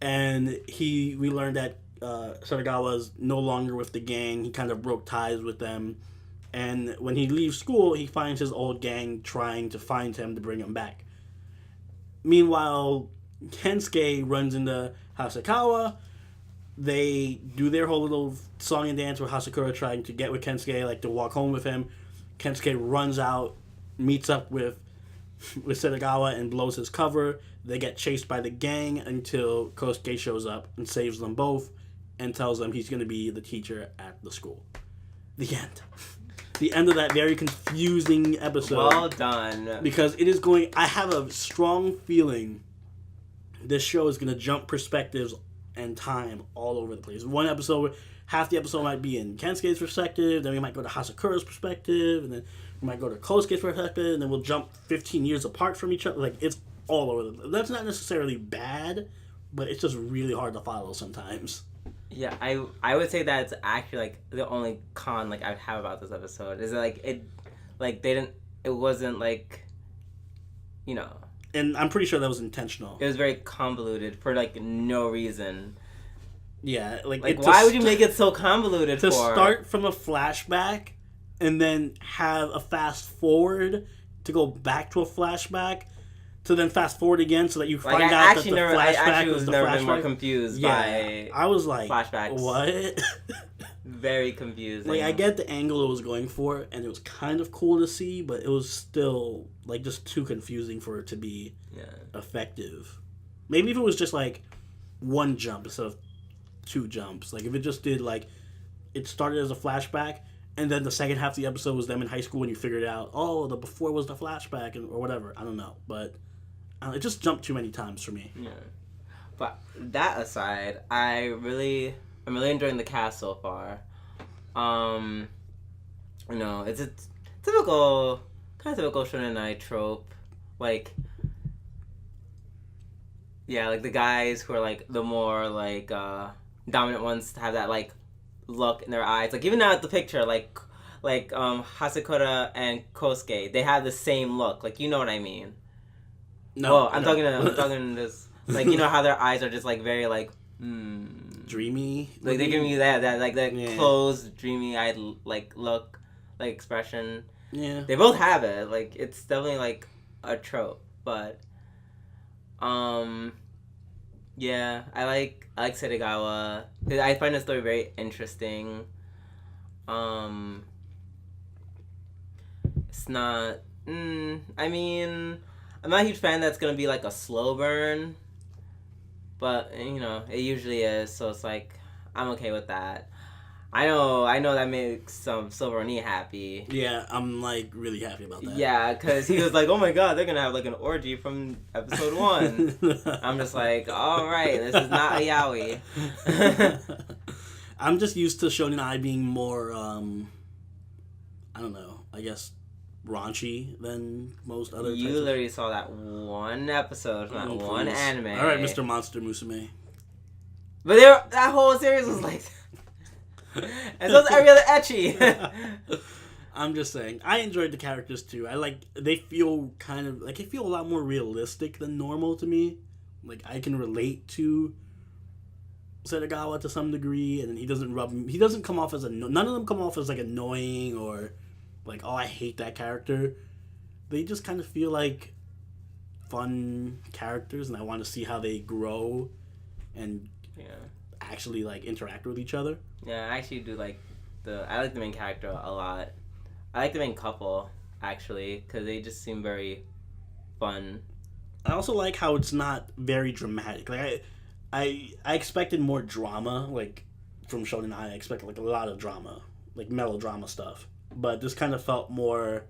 And we learned that Sotagawa's no longer with the gang. He kind of broke ties with them. And when he leaves school, he finds his old gang trying to find him to bring him back. Meanwhile, Kensuke runs into Hasakawa. They do their whole little song and dance with Hasakura trying to get with Kensuke, like to walk home with him. Kensuke runs out, meets up with Sotagawa and blows his cover. They get chased by the gang until Kosuke shows up and saves them both and tells them he's going to be the teacher at the school. The end. The end of that very confusing episode. Well done. Because I have a strong feeling this show is going to jump perspectives and time all over the place. One episode, half the episode might be in Kensuke's perspective, then we might go to Hasakura's perspective, and then we might go to Kosuke's perspective, and then we'll jump 15 years apart from each other. Like, it's all over the place. That's not necessarily bad, but it's just really hard to follow sometimes. Yeah, I would say that's actually like the only con like I have about this episode is like it wasn't like, you know. And I'm pretty sure that was intentional. It was very convoluted for like no reason. Yeah, like why would you make it so convoluted to start from a flashback and then have a fast forward to go back to a flashback to then fast forward again so that you find out that the flashback was the flashback. Been more confused by I was like, flashbacks. What? Very confusing. Like, I get the angle it was going for, and it was kind of cool to see, but it was still, like, just too confusing for it to be effective. Maybe if it was just, like, one jump instead of 2 jumps. Like, if it just did, like, it started as a flashback, and then the second half of the episode was them in high school, and you figured out, oh, the before was the flashback, or whatever. I don't know. But it just jumped too many times for me. Yeah. But that aside, I'm really enjoying the cast so far. You know, it's a typical Shonen Ai trope. Like, yeah, like the guys who are like the more like dominant ones have that like look in their eyes. Like even now at the picture, like Hasakura and Kosuke, they have the same look. Like, you know what I mean? No, well, I'm talking this. Like, you know how their eyes are just like very like dreamy. Like they give me that like that closed, dreamy eyed like look, like expression. Yeah. They both have it. Like, it's definitely like a trope, but yeah, I like Serigawa. I find the story very interesting. It's not. I mean, I'm not a huge fan that's gonna be like a slow burn, but you know it usually is. So it's like I'm okay with that. I know that makes some Silver Oni happy. Yeah, I'm like really happy about that. Yeah, because he was like, "Oh my god, they're gonna have like an orgy from episode 1." I'm just like, "All right, this is not a yaoi." I'm just used to Shonen Ai being more, I don't know, I guess raunchy than most other. You literally saw that one episode from that one anime. All right, Mr. Monster Musume. But that whole series was like. And so is every other ecchi. I'm just saying, I enjoyed the characters too. They feel kind of like, they feel a lot more realistic than normal to me. Like, I can relate to Serigawa to some degree, and then he doesn't come off as none of them come off as like annoying or like, oh, I hate that character. They just kind of feel like fun characters, and I want to see how they grow and actually like interact with each other. Yeah, I actually do like I like the main character a lot. I like the main couple actually because they just seem very fun. I also like how it's not very dramatic. Like I expected more drama, like from Shonen Ai. I expected like a lot of drama, like melodrama stuff. But this kind of felt more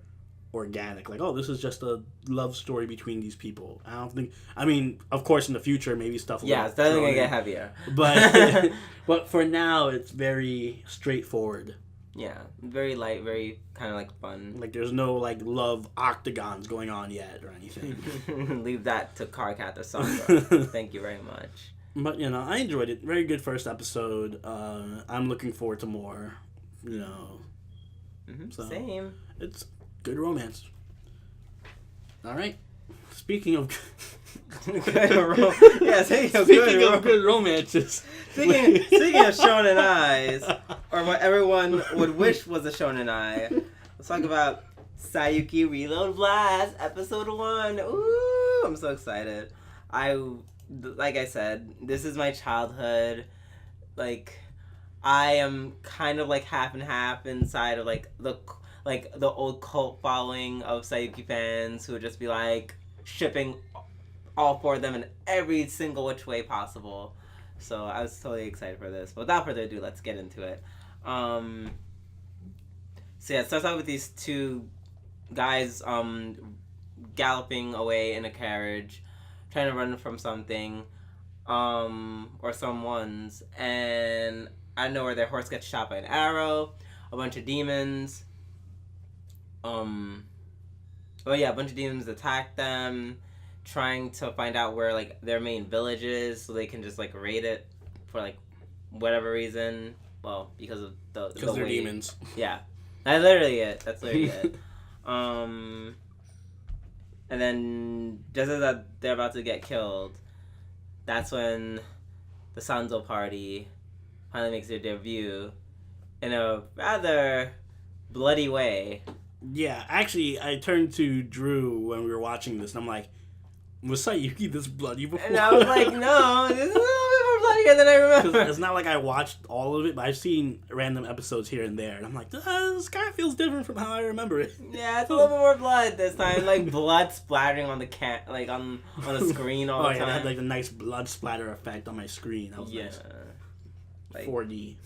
organic. Like, oh, this is just a love story between these people. I mean, of course, in the future, maybe stuff will it's definitely going to get heavier. But, but for now, it's very straightforward. Yeah, very light, very kind of like fun. Like, there's no, like, love octagons going on yet or anything. Leave that to Cardcaptor Sakura. Thank you very much. But, you know, I enjoyed it. Very good first episode. I'm looking forward to more, you know. Mm-hmm. So, same. It's good romance. All right. Speaking of speaking of good romances. Speaking of Shonen Eyes, or what everyone would wish was a Shonen Ai, let's talk about Sayuki Reload Blast episode 1. Ooh, I'm so excited. Like I said, this is my childhood. Like, I am kind of like half and half inside of like the old cult following of Sayuki fans who would just be like shipping all 4 of them in every single which way possible. So I was totally excited for this. But without further ado, let's get into it. So yeah, it starts out with these 2 guys galloping away in a carriage, trying to run from something or someone's, and I don't know where their horse gets shot by an arrow. A bunch of demons. A bunch of demons attack them, trying to find out where like their main village is, so they can just like raid it for like whatever reason. Well, because of the they're demons. Yeah, that's literally it. And then just as they're about to get killed, that's when the Sanzo party finally makes their debut in a rather bloody way. Yeah, actually, I turned to Drew when we were watching this, and I'm like, was Sayuki this bloody before? And I was like, no, this is a little bit more funnier than I remember. It's not like I watched all of it, but I've seen random episode here and there, and I'm like, this kind of feels different from how I remember it. Yeah, it's a little bit more blood this time. Like blood splattering on the like on the screen all the time. Oh yeah, it had like a nice blood splatter effect on my screen. That was nice. Like, 4D.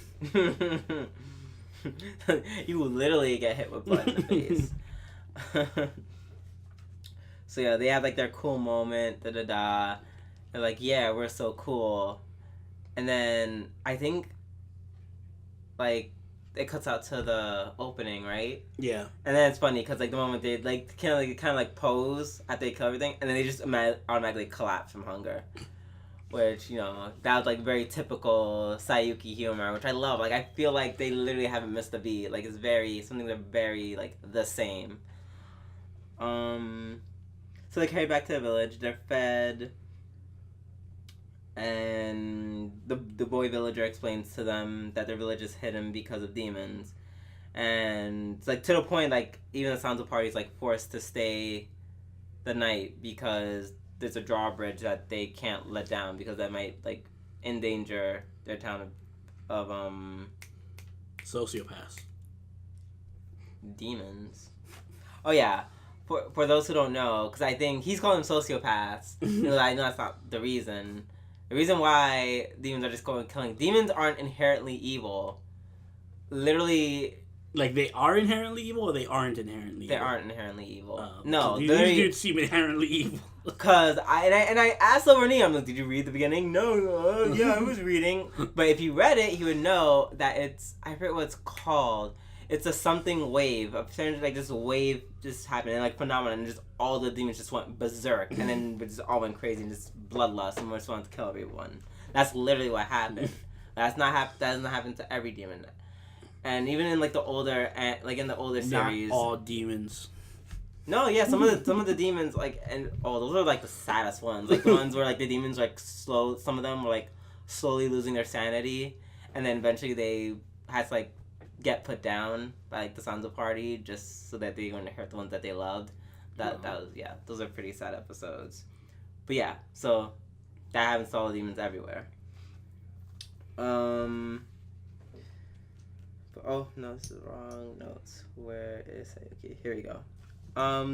You literally get hit with blood in the face. So yeah, they have like their cool moment. Da da da. They're like, yeah, we're so cool. And then I think like it cuts out to the opening, right? Yeah. And then it's funny because like the moment they like kind of like pose after they kill everything, and then they just automatically collapse from hunger. Which, you know, that was, like, very typical Sayuki humor, which I love. Like, I feel like they literally haven't missed a beat. Like, it's something they're very, like, the same. So they carry back to the village. They're fed. And the boy villager explains to them that their village is hidden because of demons. And it's, like, to the point, like, even the Sanzo party is, like, forced to stay the night because there's a drawbridge that they can't let down because that might like endanger their town of sociopaths, demons. Oh yeah, for those who don't know, because I think he's calling them sociopaths. I know that's not the reason. The reason why demons are just going killing demons aren't inherently evil. Literally. Like, they are inherently evil, or they aren't inherently evil? They aren't inherently evil. No. These dudes seem inherently evil. Because I asked Silverny, I'm like, did you read the beginning? No, yeah, I was reading. But if you read it, he would know that it's, I forget what it's called. It's a something wave. Apparently, like, this wave just happened, and, like, phenomenon, and just all the demons just went berserk, and then we just all went crazy, and just bloodlust, and we just wanted to kill everyone. That's literally what happened. That doesn't happen to every demon. And even in like the older series, not all demons. No, yeah, some of the demons those are like the saddest ones. Like the ones where like the demons like some of them were like slowly losing their sanity, and then eventually they had to like get put down by like the Sanzo party just so that they wouldn't hurt the ones that they loved. That was those are pretty sad episodes. But yeah, so that happens to all the demons everywhere. Oh, no, this is wrong notes. Where is it? Okay, here we go.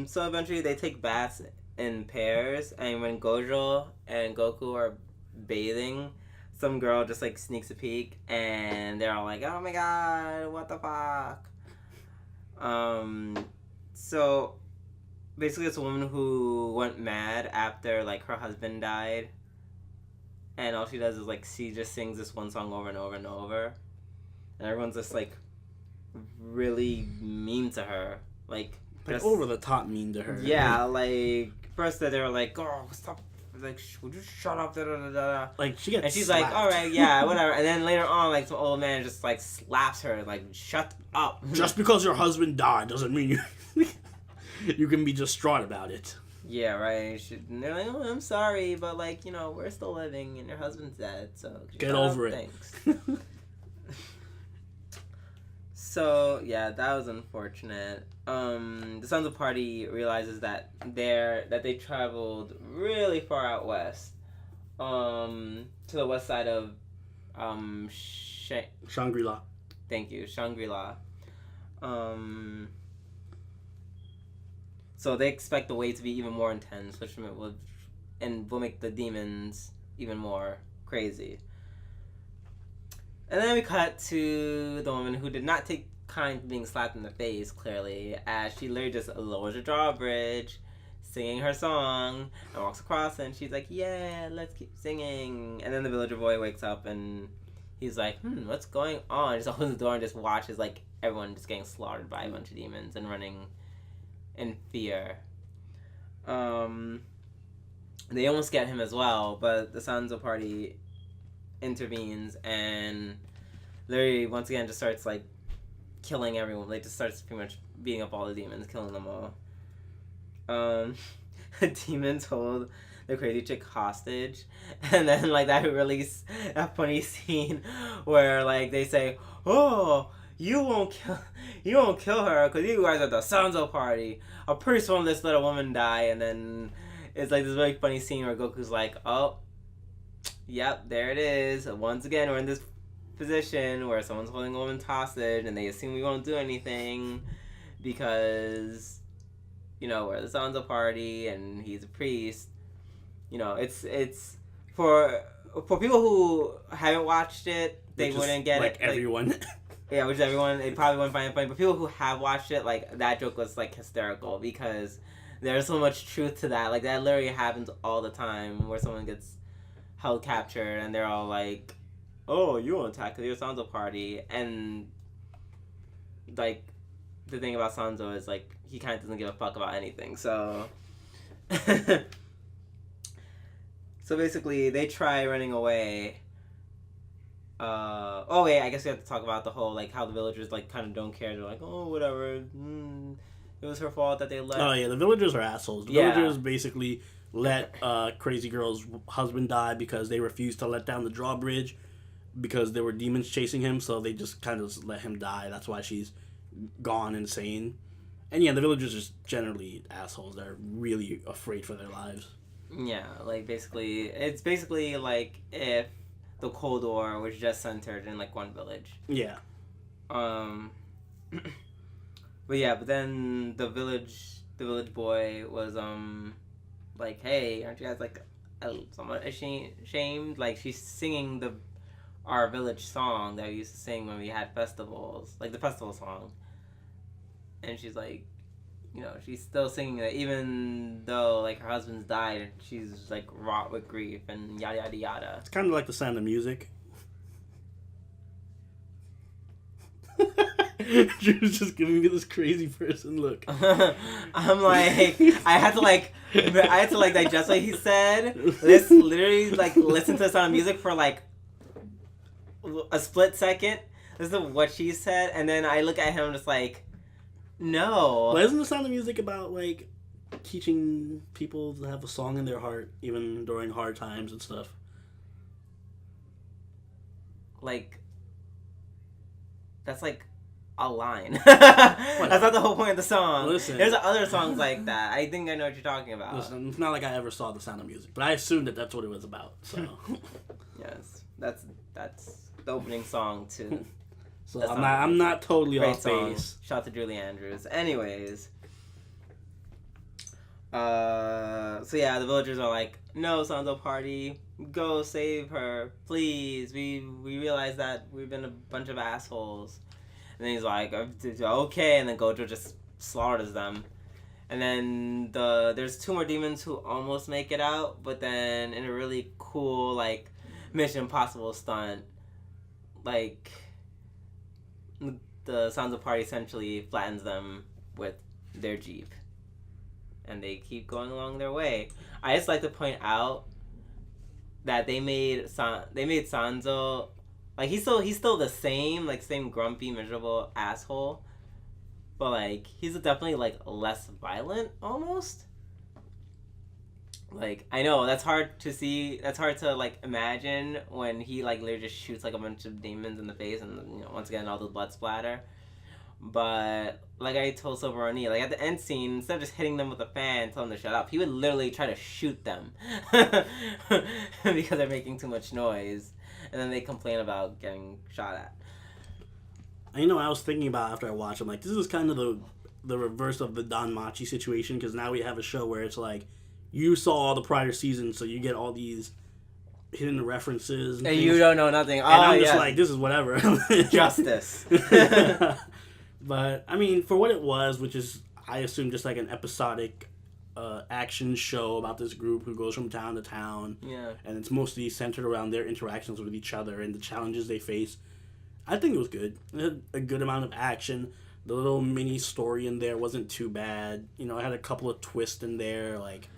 So eventually they take baths in pairs, and when Gojo and Goku are bathing, some girl just, like, sneaks a peek, and they're all like, oh my god, what the fuck? So, basically it's a woman who went mad after, like, her husband died, and all she does is, like, she just sings this one song over and over and over. And everyone's just, like, really mean to her. Like over the top mean to her. Yeah, like, first they were like, oh, stop. Like, would you shut up? Da, da, da, da. Like, she gets And she's slapped. like, alright, yeah, whatever. And then later on, like, some old man just, like, slaps her. Like, shut up. Just because your husband died doesn't mean you can be distraught about it. Yeah, right. And they're like, oh, I'm sorry, but, like, you know, we're still living and your husband's dead, so... Get over it. Thanks. So, yeah, that was unfortunate. The Sanzo party realizes that they traveled really far out west, to the west side of, Shangri-La. Thank you, Shangri-La. So they expect the wave to be even more intense, which will make the demons even more crazy. And then we cut to the woman who did not take kind to being slapped in the face, clearly, as she literally just lowers the drawbridge, singing her song, and walks across, and she's like, yeah, let's keep singing. And then the villager boy wakes up, and he's like, what's going on? He just opens the door and just watches, like, everyone just getting slaughtered by a bunch of demons and running in fear. They almost get him as well, but the Sanzo party intervenes and literally once again just starts like killing everyone. Like just starts pretty much beating up all the demons, killing them all. Demons hold the crazy chick hostage, and then like that funny scene where like they say, oh, you won't kill her because you guys are the Sanzo party. I'm pretty sure this little woman die, and then it's like this really funny scene where Goku's like, oh, Yep, there it is. Once again, we're in this position where someone's holding a woman hostage and they assume we won't do anything because, we're the Sansa party and he's a priest. It's for people who haven't watched it, they wouldn't get like it. Everyone. Yeah, which is everyone. They probably wouldn't find it funny. But people who have watched it, that joke was hysterical because there's so much truth to that. That literally happens all the time where someone gets held captured and they're all like, "Oh, you won't attack your Sansa party," and the thing about Sansa is he kind of doesn't give a fuck about anything. So, so basically, they try running away. I guess we have to talk about the whole how the villagers kind of don't care. They're like, oh, whatever. It was her fault that they left. Oh yeah, the villagers are assholes. The villagers basically let Crazy Girl's husband die because they refused to let down the drawbridge because there were demons chasing him. So they just kind of let him die. That's why she's gone insane. And yeah, the villagers are just generally assholes. They're really afraid for their lives. Yeah, it's basically like if the Cold War was just centered in one village. Yeah. But then the village boy was like, hey, aren't you guys somewhat ashamed? She's singing our village song that we used to sing when we had festivals, the festival song. And she's she's still singing it even though her husband's died and she's wrought with grief and yada yada yada. It's kind of like The Sound of Music. Drew's just giving me this crazy person look. I'm I had to digest what he said. Let's literally listen to The Sound of Music for a split second. Listen to what she said, and then I look at him just no. Well, isn't The Sound of Music about teaching people to have a song in their heart even during hard times and stuff? That's a line. That's not the whole point of the song. Listen, there's other songs like that. I think I know what you're talking about. Listen, it's not like I ever saw The Sound of Music, but I assumed that's what it was about. So yes, that's the opening song to. So I'm not totally off base. Shout out to Julie Andrews. Anyways. So yeah, the villagers are like, no, Sansa party, go save her, please. We realize that we've been a bunch of assholes. And then he's like, okay, and then Gojo just slaughters them. And then there's two more demons who almost make it out, but then in a really cool Mission Impossible stunt, the Sansa party essentially flattens them with their jeep. And they keep going along their way. I just like to point out that they made Sansa he's still the same same grumpy miserable asshole, but he's definitely less violent almost. I know that's hard to see. That's hard to imagine when he literally just shoots a bunch of demons in the face and once again all the blood splatter. But I told Silver O'Neill, at the end scene, instead of just hitting them with a fan and telling them to shut up, he would literally try to shoot them because they're making too much noise, and then they complain about getting shot at. I was thinking about after I watched, I'm this is kind of the reverse of the Don Machi situation, because now we have a show where it's you saw all the prior seasons, so you get all these hidden references and you don't know nothing. And I'm just this is whatever. Justice. But, I mean, for what it was, which is, I assume, just an episodic action show about this group who goes from town to town. Yeah. And it's mostly centered around their interactions with each other and the challenges they face. I think it was good. It had a good amount of action. The little mini story in there wasn't too bad. It had a couple of twists in there. It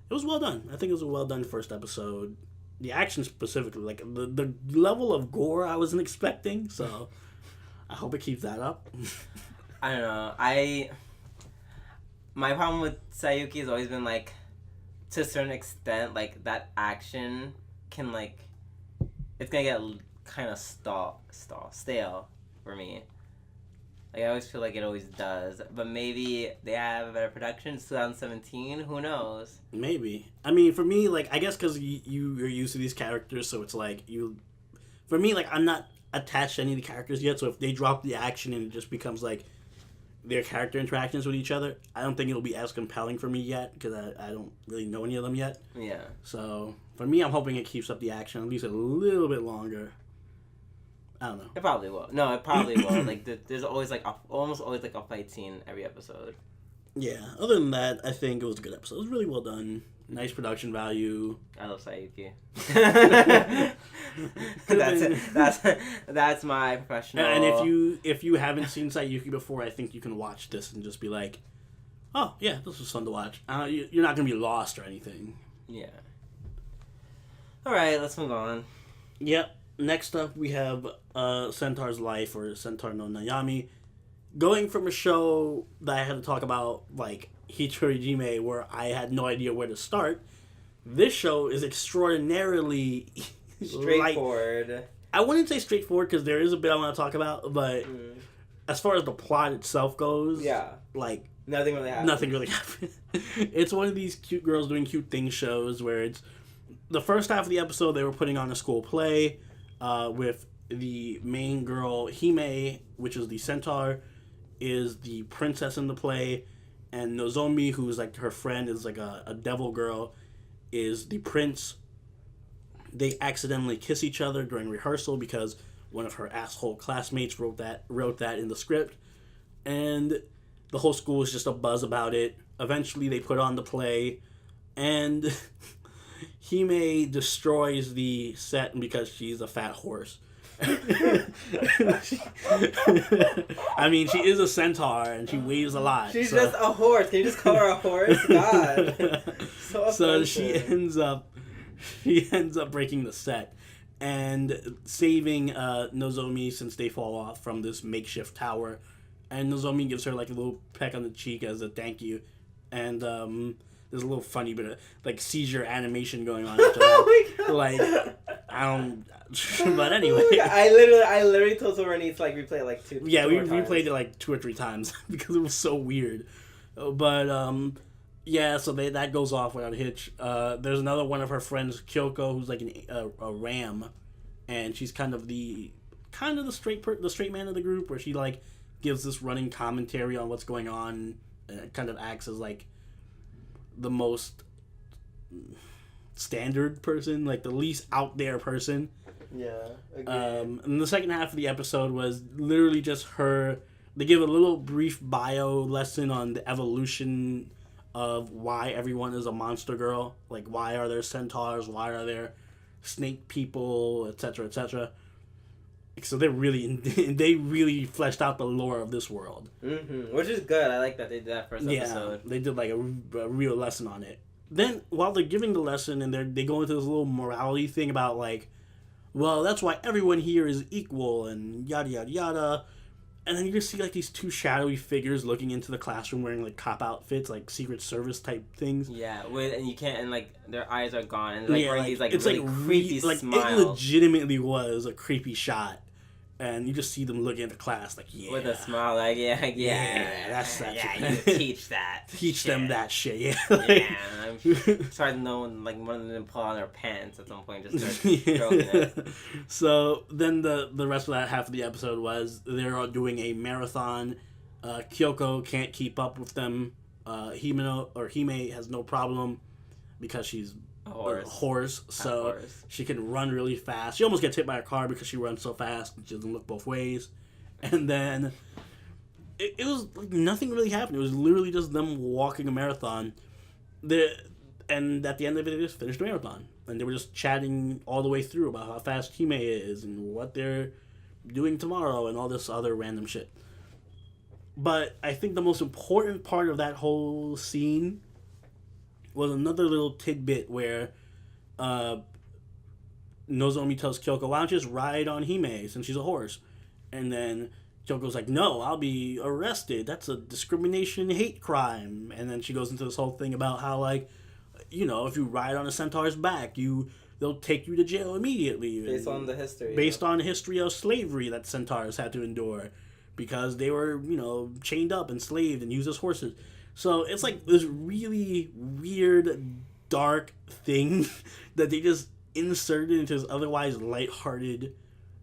was well done. I think it was a well done first episode. The action specifically, the level of gore I wasn't expecting, so I hope it keeps that up. I don't know. My problem with Sayuki has always been to a certain extent, that action can it's gonna get kind of stale for me. Like, I always feel like it always does. But maybe they have a better production. It's 2017. Who knows? Maybe. I mean, for me, like, I guess because you're used to these characters, so it's like For me, like, I'm not attached to any of the characters yet, so if they drop the action and it just becomes, like, their character interactions with each other, I don't think it'll be as compelling for me yet, because I don't really know any of them yet. Yeah. So, for me, I'm hoping it keeps up the action at least a little bit longer. I don't know. It probably will. No, it probably will. Like, there's always, like, almost always, like, a fight scene every episode. Yeah. Other than that, I think it was a good episode. It was really well done. Nice production value. I love Sayuki. that's my professional. And if you haven't seen Sayuki before, I think you can watch this and just be like, oh yeah, this was fun to watch. You're not gonna be lost or anything. Yeah. All right, let's move on. Yep. Next up, we have Centaur's Life, or Centaur no Nayami. Going from a show that I had to talk about, like Hichorijime, where I had no idea where to start, this show is extraordinarily straightforward. I wouldn't say straightforward because there is a bit I want to talk about, but as far as the plot itself goes, like nothing really happened. It's one of these cute girls doing cute things shows where it's the first half of the episode they were putting on a school play with the main girl Hime, which is the centaur, is the princess in the play, and Nozomi, who's like her friend, is like a devil girl, is the prince. They accidentally kiss each other during rehearsal because one of her asshole classmates wrote that in the script, and the whole school is just a buzz about it. Eventually they put on the play, and Hime destroys the set because she's a fat horse. I mean, she is a centaur and she weighs a lot. She's just a horse. Can you just call her a horse? God. So she ends up breaking the set and saving Nozomi since they fall off from this makeshift tower. And Nozomi gives her like a little peck on the cheek as a thank you. And there's a little funny bit of like seizure animation going on after that. Oh my God. Like, I don't. But anyway, I literally told someone to like replay it like two. Yeah, we replayed it like 2 or 3 times because it was so weird. But yeah, so that goes off without a hitch. There's another one of her friends, Kyoko, who's like a ram, and she's kind of the straight man of the group, where she like gives this running commentary on what's going on, and kind of acts as like the most standard person, like the least out there person. Yeah. And the second half of the episode was literally just her. They give a little brief bio lesson on the evolution of why everyone is a monster girl. Like, why are there centaurs? Why are there snake people, etc., etc. So they really fleshed out the lore of this world. Mm-hmm. Which is good. I like that they did that first episode. Yeah, they did like a real lesson on it. Then, while they're giving the lesson and they go into this little morality thing about like, well, that's why everyone here is equal and yada yada yada. And then you just see like these 2 shadowy figures looking into the classroom wearing like cop outfits, like Secret Service type things. Yeah, and you can't, and like their eyes are gone, and like wearing these like it's really like creepy like smiles. It legitimately was a creepy shot, and you just see them looking at the class like, yeah, with a smile, like yeah, that's you teach that, teach shit. them that shit, yeah. Yeah, I'm sorry, no one like one of them pull on their pants at some point, just start stroking it. So then the rest of that half of the episode was they're all doing a marathon. Kyoko can't keep up with them. Hime has no problem because she's a horse, so she can run really fast. She almost gets hit by a car because she runs so fast. She doesn't look both ways. And then it was like nothing really happened. It was literally just them walking a marathon. And at the end of it, they just finished the marathon. And they were just chatting all the way through about how fast Hime is and what they're doing tomorrow and all this other random shit. But I think the most important part of that whole scene was another little tidbit where Nozomi tells Kyoko, why don't you just ride on Hime since she's a horse? And then Kyoko's like, no, I'll be arrested. That's a discrimination hate crime. And then she goes into this whole thing about how, like, you know, if you ride on a centaur's back, they'll take you to jail immediately. Based on the history. Based on history of slavery that centaurs had to endure. because they were, chained up, enslaved, and used as horses. So it's like this really weird, dark thing that they just inserted into this otherwise lighthearted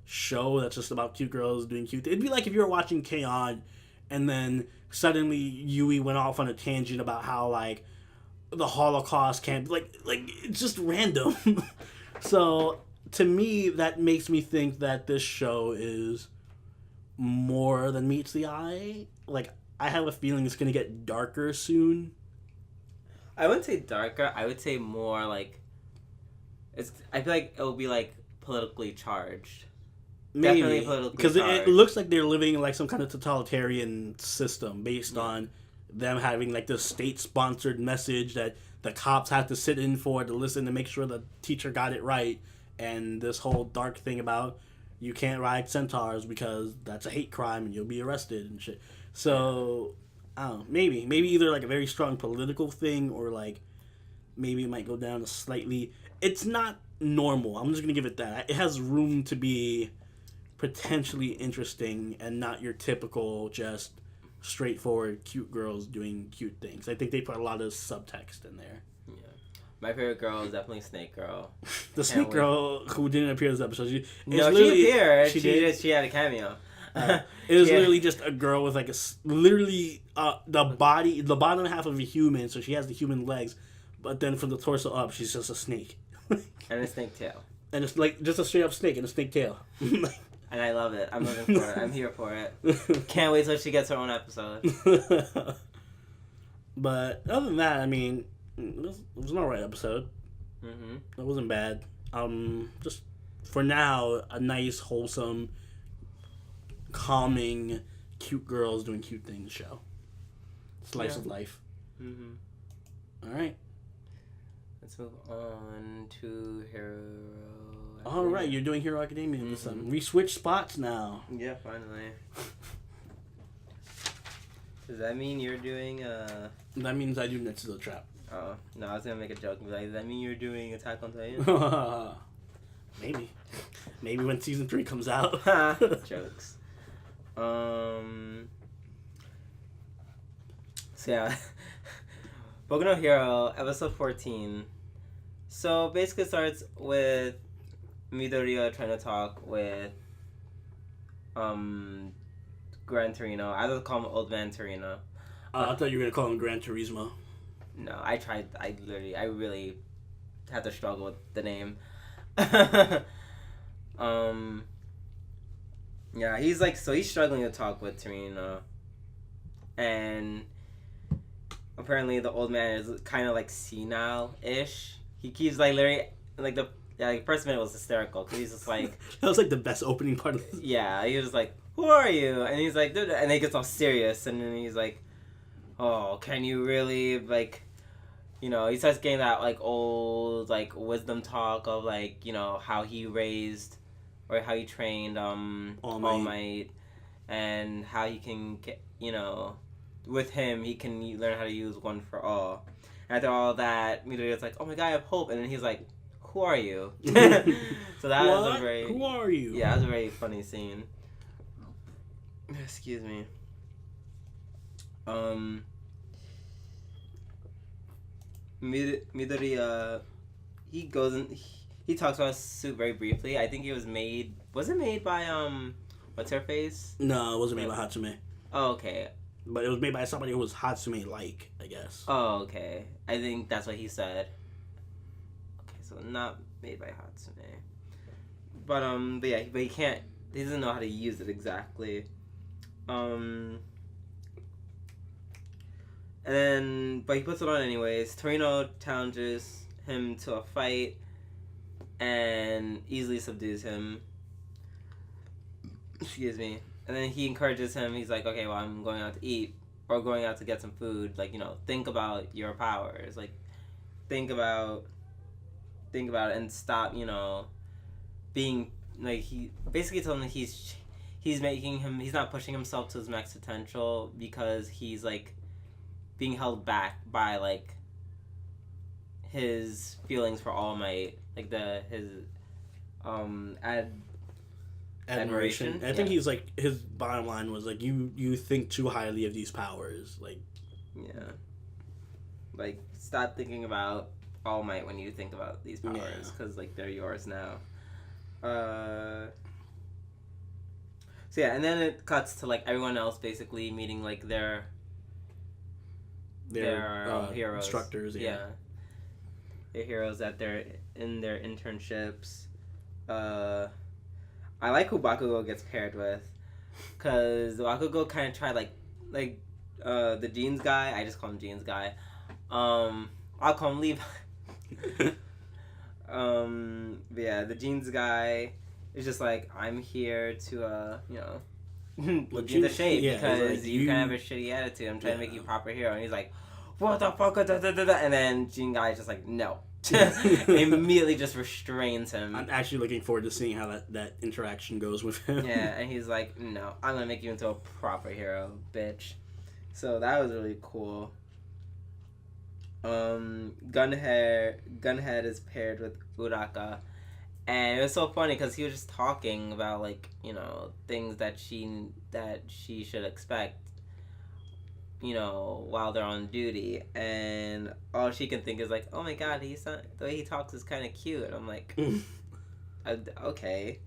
show that's just about cute girls doing cute things. It'd be like if you were watching K-On! And then suddenly Yui went off on a tangent about how, like, the Holocaust can't... Like it's just random. So, to me, that makes me think that this show is more than meets the eye. Like, I have a feeling it's going to get darker soon. I wouldn't say darker. I would say more, like... I feel like it'll be, like, politically charged. Maybe, because it looks like they're living in like some kind of totalitarian system based on them having like this state-sponsored message that the cops have to sit in for to listen to make sure the teacher got it right, and this whole dark thing about you can't ride centaurs because that's a hate crime and you'll be arrested and shit. So, I don't know, maybe either like a very strong political thing or like maybe it might go down a slightly... It's not normal. I'm just going to give it that. It has room to be potentially interesting and not your typical just straightforward cute girls doing cute things. I think they put a lot of subtext in there. Yeah, my favorite girl is definitely Snake Girl. The Snake Girl who didn't appear in this episode. She appeared. She had a cameo. It was literally just a girl with like the bottom half of a human, so she has the human legs, but then from the torso up, she's just a snake. And a snake tail. And it's like just a straight up snake and a snake tail. And I love it. I'm looking for it. I'm here for it. Can't wait till she gets her own episode. But other than that, I mean, it was an alright episode. Mm-hmm. It wasn't bad. Just for now, a nice, wholesome, calming, cute girls doing cute things show. Slice of life. Mm-hmm. Alright. Let's move on to Hero. All right, you're doing Hero Academia. Mm-hmm. We switched spots now. Yeah, finally. Does that mean you're doing That means I do Next to the Trap. Oh no, I was gonna make a joke. Like, does that mean you're doing Attack on Titan? Maybe when season 3 comes out. Jokes. So yeah, Boku no Hero, episode 14. So basically, it starts with Midoriya trying to talk with Gran Torino. I just call him Old Man Torino. I thought you were gonna call him Gran Turismo. No, I tried. I really had to struggle with the name. Yeah, he's struggling to talk with Torino, and apparently the old man is kind of like senile-ish. He keeps like literally like first minute was hysterical because he's just like that was like the best opening part of this. Yeah, he was just like, who are you? And he's like, dude, and he gets all serious, and then he's like, oh, can you really like, he starts getting that like old like wisdom talk of like how he raised or how he trained All Might and how he can get with him he can learn how to use One for All. And after all that, Midoriya's like, oh my god, I have hope, and then he's like, who are you? So that was a very... Who are you? Yeah, that was a very funny scene. Excuse me. Midoriya, he goes and he talks about his suit very briefly. I think it was made... Was it made by, what's her face? No, it wasn't made by Hatsume. Oh, okay. But it was made by somebody who was Hatsume-like, I guess. Oh, okay. I think that's what he said. Okay, so not made by Hatsume. But yeah, but he doesn't know how to use it exactly. And then, but he puts it on anyways. Torino challenges him to a fight and easily subdues him. Excuse me. And then he encourages him. He's like, okay, well, I'm going out to eat or going out to get some food. Like, think about your powers. Like, think about it and stop, being, like, he basically told him he's not pushing himself to his max potential because he's, like, being held back by, like, his feelings for All Might. Like, admiration. I think he's like, his bottom line was like, you think too highly of these powers, like. Yeah. Like, stop thinking about All Might when you think about these powers, because like they're yours now. So yeah, and then it cuts to like everyone else basically meeting like their heroes, instructors. Yeah, their heroes that they're in their internships. I like who Bakugo gets paired with, cause Bakugo kind of tried like the jeans guy. I just call him jeans guy. I'll call him Levi. But yeah, the jeans guy is just like, I'm here to look in the shape because like, you kind of have a shitty attitude. I'm trying to make you a proper hero, and he's like, what the fuck? And then jean guy is just like, no. Immediately just restrains him. I'm actually looking forward to seeing how that interaction goes with him. Yeah, and he's like, no, I'm gonna make you into a proper hero, bitch. So that was really cool. Gunhead is paired with Uraka, and it was so funny because he was just talking about like, you know, things that she should expect, you know, while they're on duty, and all she can think is like, oh my god, the way he talks is kind of cute. And I'm like, okay.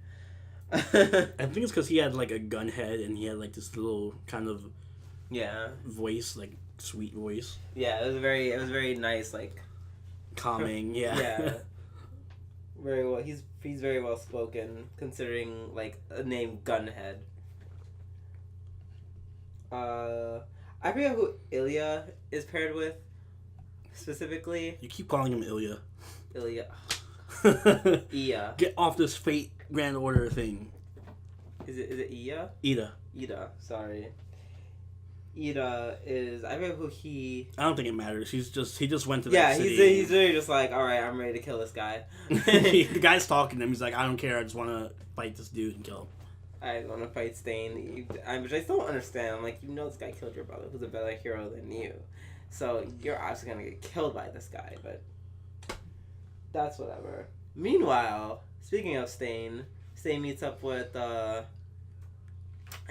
I think it's because he had like a gun head and he had like this little kind of voice, like sweet voice. Yeah, it was very nice, like calming. Yeah. Very well. He's very well spoken considering like a name Gunhead. I forget who Ilya is paired with specifically. You keep calling him Ilya. Ilya. Iya. Get off this Fate Grand Order thing. Is it Iya? Ida. Sorry. Ida is, I forget who he. I don't think it matters. He just went to that city. Yeah, he's really just like, all right, I'm ready to kill this guy. The guy's talking to him. He's like, I don't care. I just want to fight this dude and kill him. I want to fight Stain, which I still don't understand. I'm like, you know, this guy killed your brother, who's a better hero than you, so you're obviously gonna get killed by this guy. But that's whatever. Meanwhile, speaking of Stain meets up with the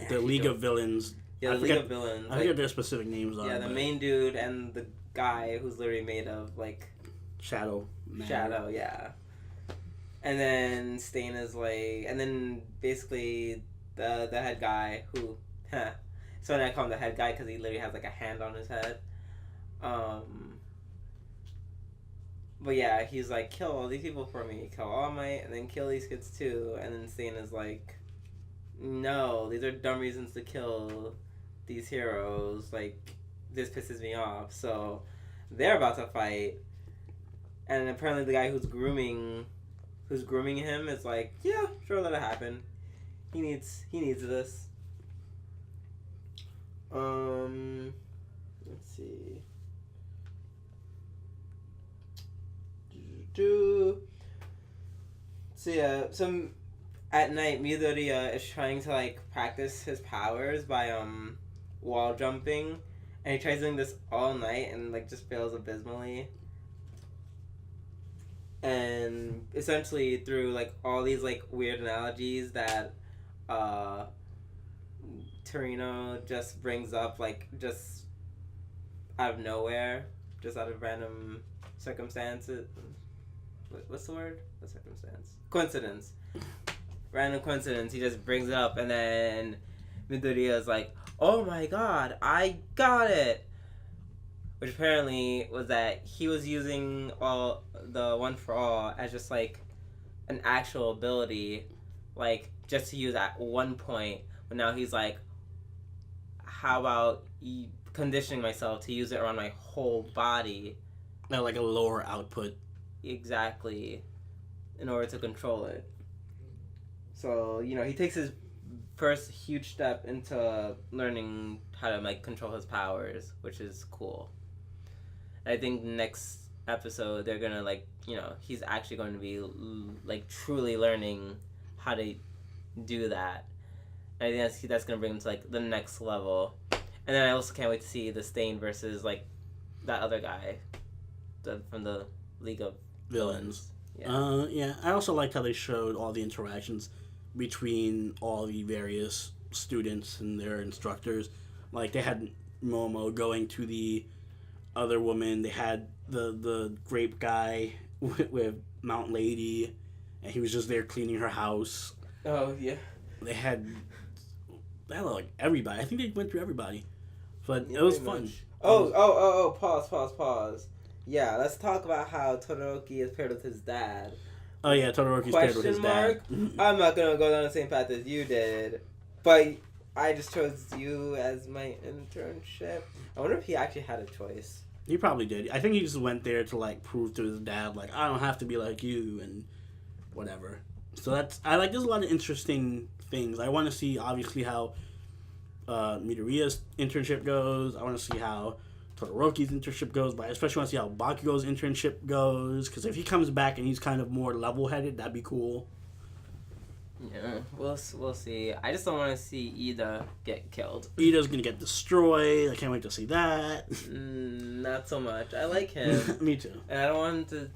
League of Villains. Yeah, the League of Villains. I forget their specific names are. Yeah, the main dude and the guy who's literally made of like Shadow, yeah. And then Stain is like, and then basically the head guy who, so I call him the head guy because he literally has like a hand on his head. But yeah, he's like, kill all these people for me, kill All Might, and then kill these kids too. And then Stain is like, no, these are dumb reasons to kill these heroes. Like, this pisses me off. So they're about to fight, and apparently the guy who's grooming him is like, yeah, sure, let it happen. He needs this. Let's see. So yeah, at night Midoriya is trying to like practice his powers by wall jumping, and he tries doing this all night and like just fails abysmally. And essentially through like all these like weird analogies that Torino just brings up, like just out of nowhere, just out of random circumstances. What's the word? The circumstance. Coincidence. Random coincidence. He just brings it up, and then Midoriya is like, "Oh my god, I got it!" Which apparently was that he was using all the One for All as just like an actual ability, like just to use at one point. But now he's like, "How about conditioning myself to use it around my whole body?" Now, like a lower output. Exactly, in order to control it. So, you know, he takes his first huge step into learning how to like control his powers, which is cool. I think next episode they're gonna like, you know, he's actually going to be like truly learning how to do that. And I think that's gonna bring him to like the next level. And then I also can't wait to see the Stain versus like that other guy from the League of Villains. Yeah. I also liked how they showed all the interactions between all the various students and their instructors. Like, they had Momo going to the other woman. They had the grape guy with Mount Lady, and he was just there cleaning her house. Oh, yeah. They had, I don't know, like, everybody. I think they went through everybody. But it was fun. Pause. Yeah, let's talk about how Todoroki is paired with his dad. Oh, yeah, Todoroki's paired with his dad. I'm not going to go down the same path as you did. But I just chose you as my internship. I wonder if he actually had a choice. He probably did. I think he just went there to, like, prove to his dad, like, I don't have to be like you and whatever. So there's a lot of interesting things. I want to see, obviously, how Midoriya's internship goes. I want to see how Todoroki's internship goes, but I especially want to see how Bakugo's internship goes, because if he comes back and he's kind of more level-headed, that'd be cool. Yeah, we'll see. I just don't want to see Ida get killed. Ida's gonna get destroyed. I can't wait to see that. Not so much. I like him. Me too. And I don't want to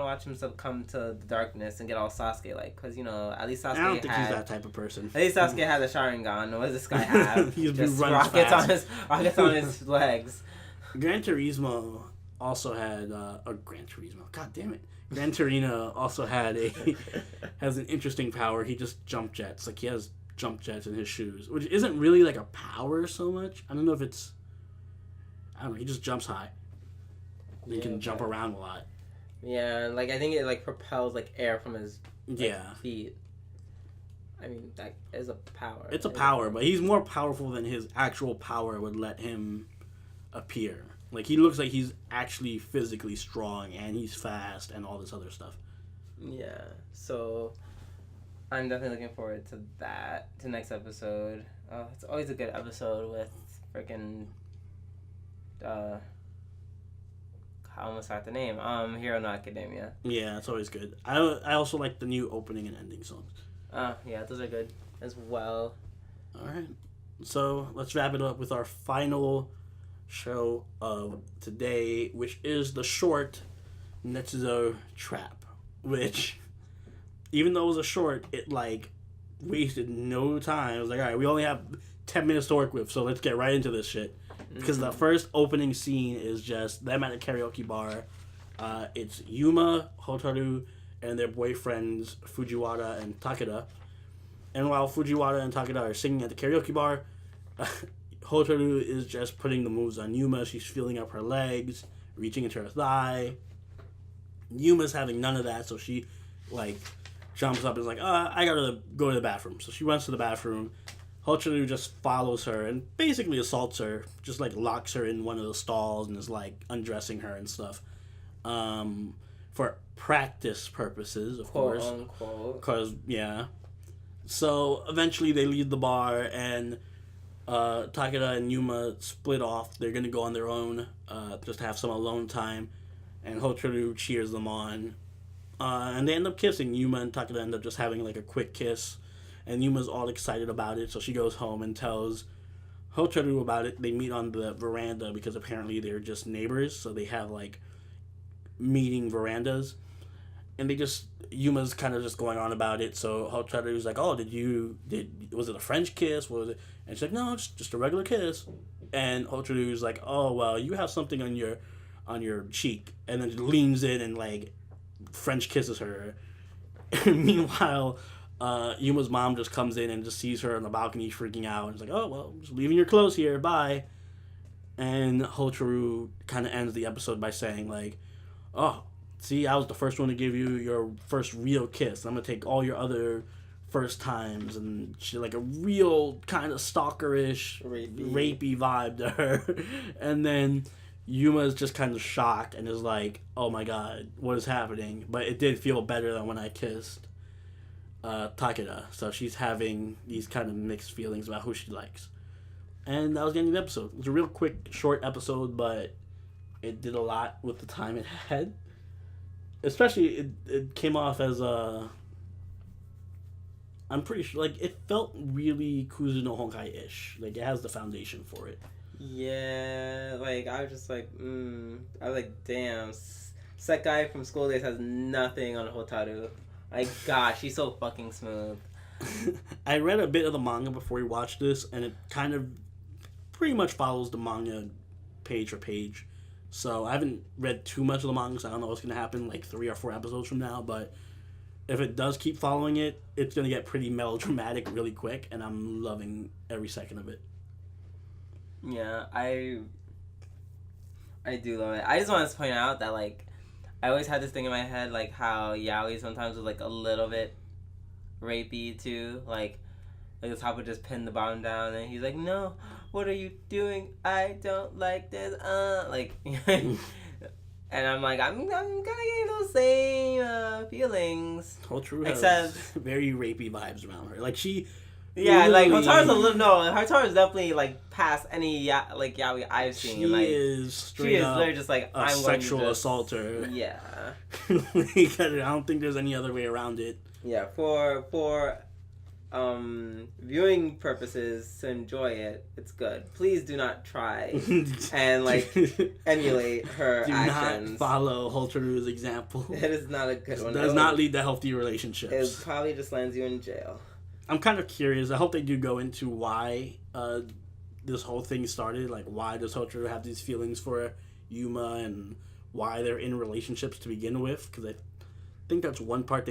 watch him succumb to the darkness and get all Sasuke-like, because, you know, at least Sasuke I don't think he's that type of person. At least Sasuke had the Sharingan. What does this guy have? He's just rockets on his legs. Gran Turismo also had Gran Turismo. God damn it. Gran Torino also has an interesting power. He just jump jets. Like, he has jump jets in his shoes, which isn't really like a power so much. I don't know if it's, I don't know. He just jumps high. He can jump around a lot. Yeah, like, I think it, like, propels, like, air from his feet. I mean, that is a power. It's a power, but he's more powerful than his actual power would let him appear. Like, he looks like he's actually physically strong, and he's fast, and all this other stuff. Yeah, so I'm definitely looking forward to that, to next episode. It's always a good episode with freaking, I almost forgot the name, Hero no Academia. Yeah, it's always good. I also like the new opening and ending songs. Yeah, those are good as well. Alright, so let's wrap it up with our final show of today, which is the short Netsuzo Trap, which, even though it was a short, it, like, wasted no time. It was like, alright, we only have 10 minutes to work with, so let's get right into this shit. Because the first opening scene is just them at a karaoke bar. It's Yuma, Hotaru, and their boyfriends Fujiwara and Takeda. And while Fujiwara and Takeda are singing at the karaoke bar, Hotaru is just putting the moves on Yuma. She's feeling up her legs, reaching into her thigh. Yuma's having none of that, so she, like, jumps up and is like, I gotta go to the bathroom. So she runs to the bathroom. Hotaru just follows her and basically assaults her, just, like, locks her in one of the stalls and is, like, undressing her and stuff. For practice purposes, of course. Unquote. Because, yeah. So, eventually they leave the bar, and Takeda and Yuma split off. They're gonna go on their own, just have some alone time, and Hotaru cheers them on. And they end up kissing. Yuma and Takeda end up just having, like, a quick kiss, and Yuma's all excited about it, so she goes home and tells Hotaru about it. They meet on the veranda because apparently they're just neighbors, so they have, like, meeting verandas. And Yuma's kind of just going on about it, so Hotaru's like, oh, was it a French kiss? What was it? And she's like, no, just a regular kiss. And Hotaru's like, oh, well, you have something on your cheek. And then leans in and, like, French kisses her. Meanwhile, Yuma's mom just comes in and just sees her on the balcony freaking out. And is like, oh, well, just leaving your clothes here, bye. And Hotaru kind of ends the episode by saying, like, oh, see, I was the first one to give you your first real kiss. I'm going to take all your other first times. And she, like, a real kind of stalkerish, rapey vibe to her. And then Yuma's just kind of shocked and is like, oh my god, what is happening? But it did feel better than when I kissed Takeda. So she's having these kind of mixed feelings about who she likes. And that was the end of the episode. It was a real quick, short episode, but it did a lot with the time it had. Especially, it came off as I'm pretty sure, like, it felt really Kuzu no Honkai-ish. Like, it has the foundation for it. Yeah, like, I was just like, I was like, damn, that guy from School Days has nothing on Hotaru. Like, gosh, she's so fucking smooth. I read a bit of the manga before we watched this, and it kind of pretty much follows the manga page for page. So I haven't read too much of the manga, so I don't know what's going to happen like 3 or 4 episodes from now, but if it does keep following it, it's going to get pretty melodramatic really quick, and I'm loving every second of it. Yeah, I do love it. I just want to point out that, like, I always had this thing in my head, like, how yaoi sometimes was, like, a little bit rapey, too. Like the top would just pin the bottom down, and he's like, no, what are you doing? I don't like this, like... And I'm like, I'm kind of getting those same feelings. Oh, true. Except... very rapey vibes around her. Like, she... Yeah, like, Hotaru's a little... No, Hotaru's definitely, like, past any, yaoi I've seen. She like, is straight she is up literally just, like, a sexual assaulter. Yeah. I don't think there's any other way around it. Yeah, for viewing purposes, to enjoy it, it's good. Please do not try and, like, emulate her actions. Do not follow Hotaru's example. It is not a good one. It does not lead to healthy relationships. It probably just lands you in jail. I'm kind of curious. I hope they do go into why this whole thing started. Like, why does Hotaru have these feelings for Yuma, and why they're in relationships to begin with? Because I think that's one part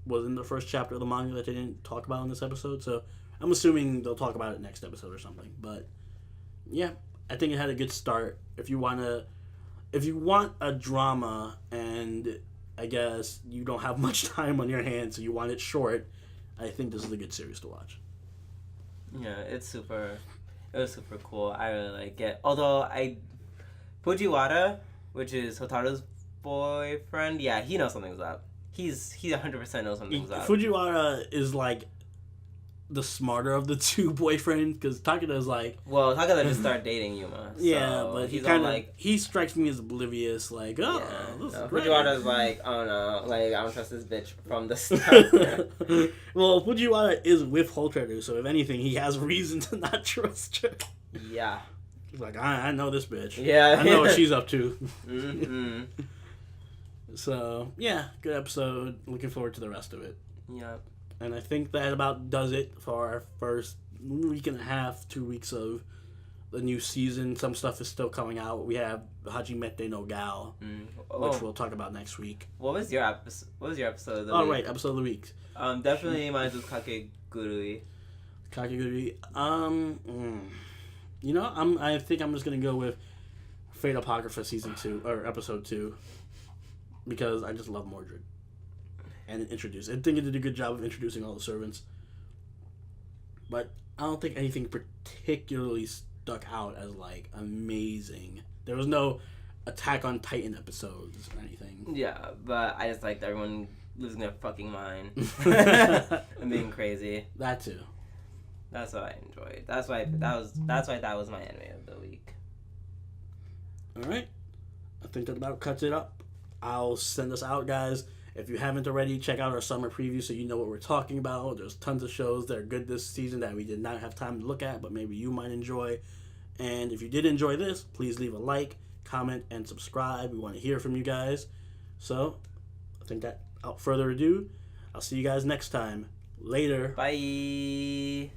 was in the first chapter of the manga that they didn't talk about in this episode. So I'm assuming they'll talk about it next episode or something. But yeah, I think it had a good start. If you want a drama, and I guess you don't have much time on your hands, so you want it short, I think this is a good series to watch. Yeah, it was super cool. I really like it. Although Fujiwara, which is Hotaru's boyfriend, yeah, he knows something's up. He 100% knows something's up. Fujiwara is like the smarter of the two boyfriends, because Takeda is like... Well, Takeda just started dating Yuma. So yeah, but he kind of... Like, he strikes me as oblivious, like, oh, yeah, this is great. Fujiwara's like, oh no, like, I don't trust this bitch from the start. Well, Fujiwara is with Hotaru, so if anything, he has reason to not trust her. Yeah. He's like, I know this bitch. Yeah. I know what she's up to. Mm-hmm. So, yeah, good episode. Looking forward to the rest of it. Yep. And I think that about does it for our first week and a half, 2 weeks of the new season. Some stuff is still coming out. We have Hajimete no Gal, which we'll talk about next week. What was your episode of the week? Oh, right, episode of the week. Definitely mine was Kakegurui. Kakegurui. You know, I think I'm just gonna go with Fate Apocrypha season 2 or episode 2, because I just love Mordred. And introduce. I think it did a good job of introducing all the servants. But I don't think anything particularly stuck out as, like, amazing. There was no Attack on Titan episodes or anything. Yeah, but I just liked everyone losing their fucking mind. And being crazy. That too. That's what I enjoyed. That's why that was my anime of the week. Alright. I think that about cuts it up. I'll send us out, guys. If you haven't already, check out our summer preview so you know what we're talking about. There's tons of shows that are good this season that we did not have time to look at, but maybe you might enjoy. And if you did enjoy this, please leave a like, comment, and subscribe. We want to hear from you guys. So, I think that, without further ado, I'll see you guys next time. Later. Bye.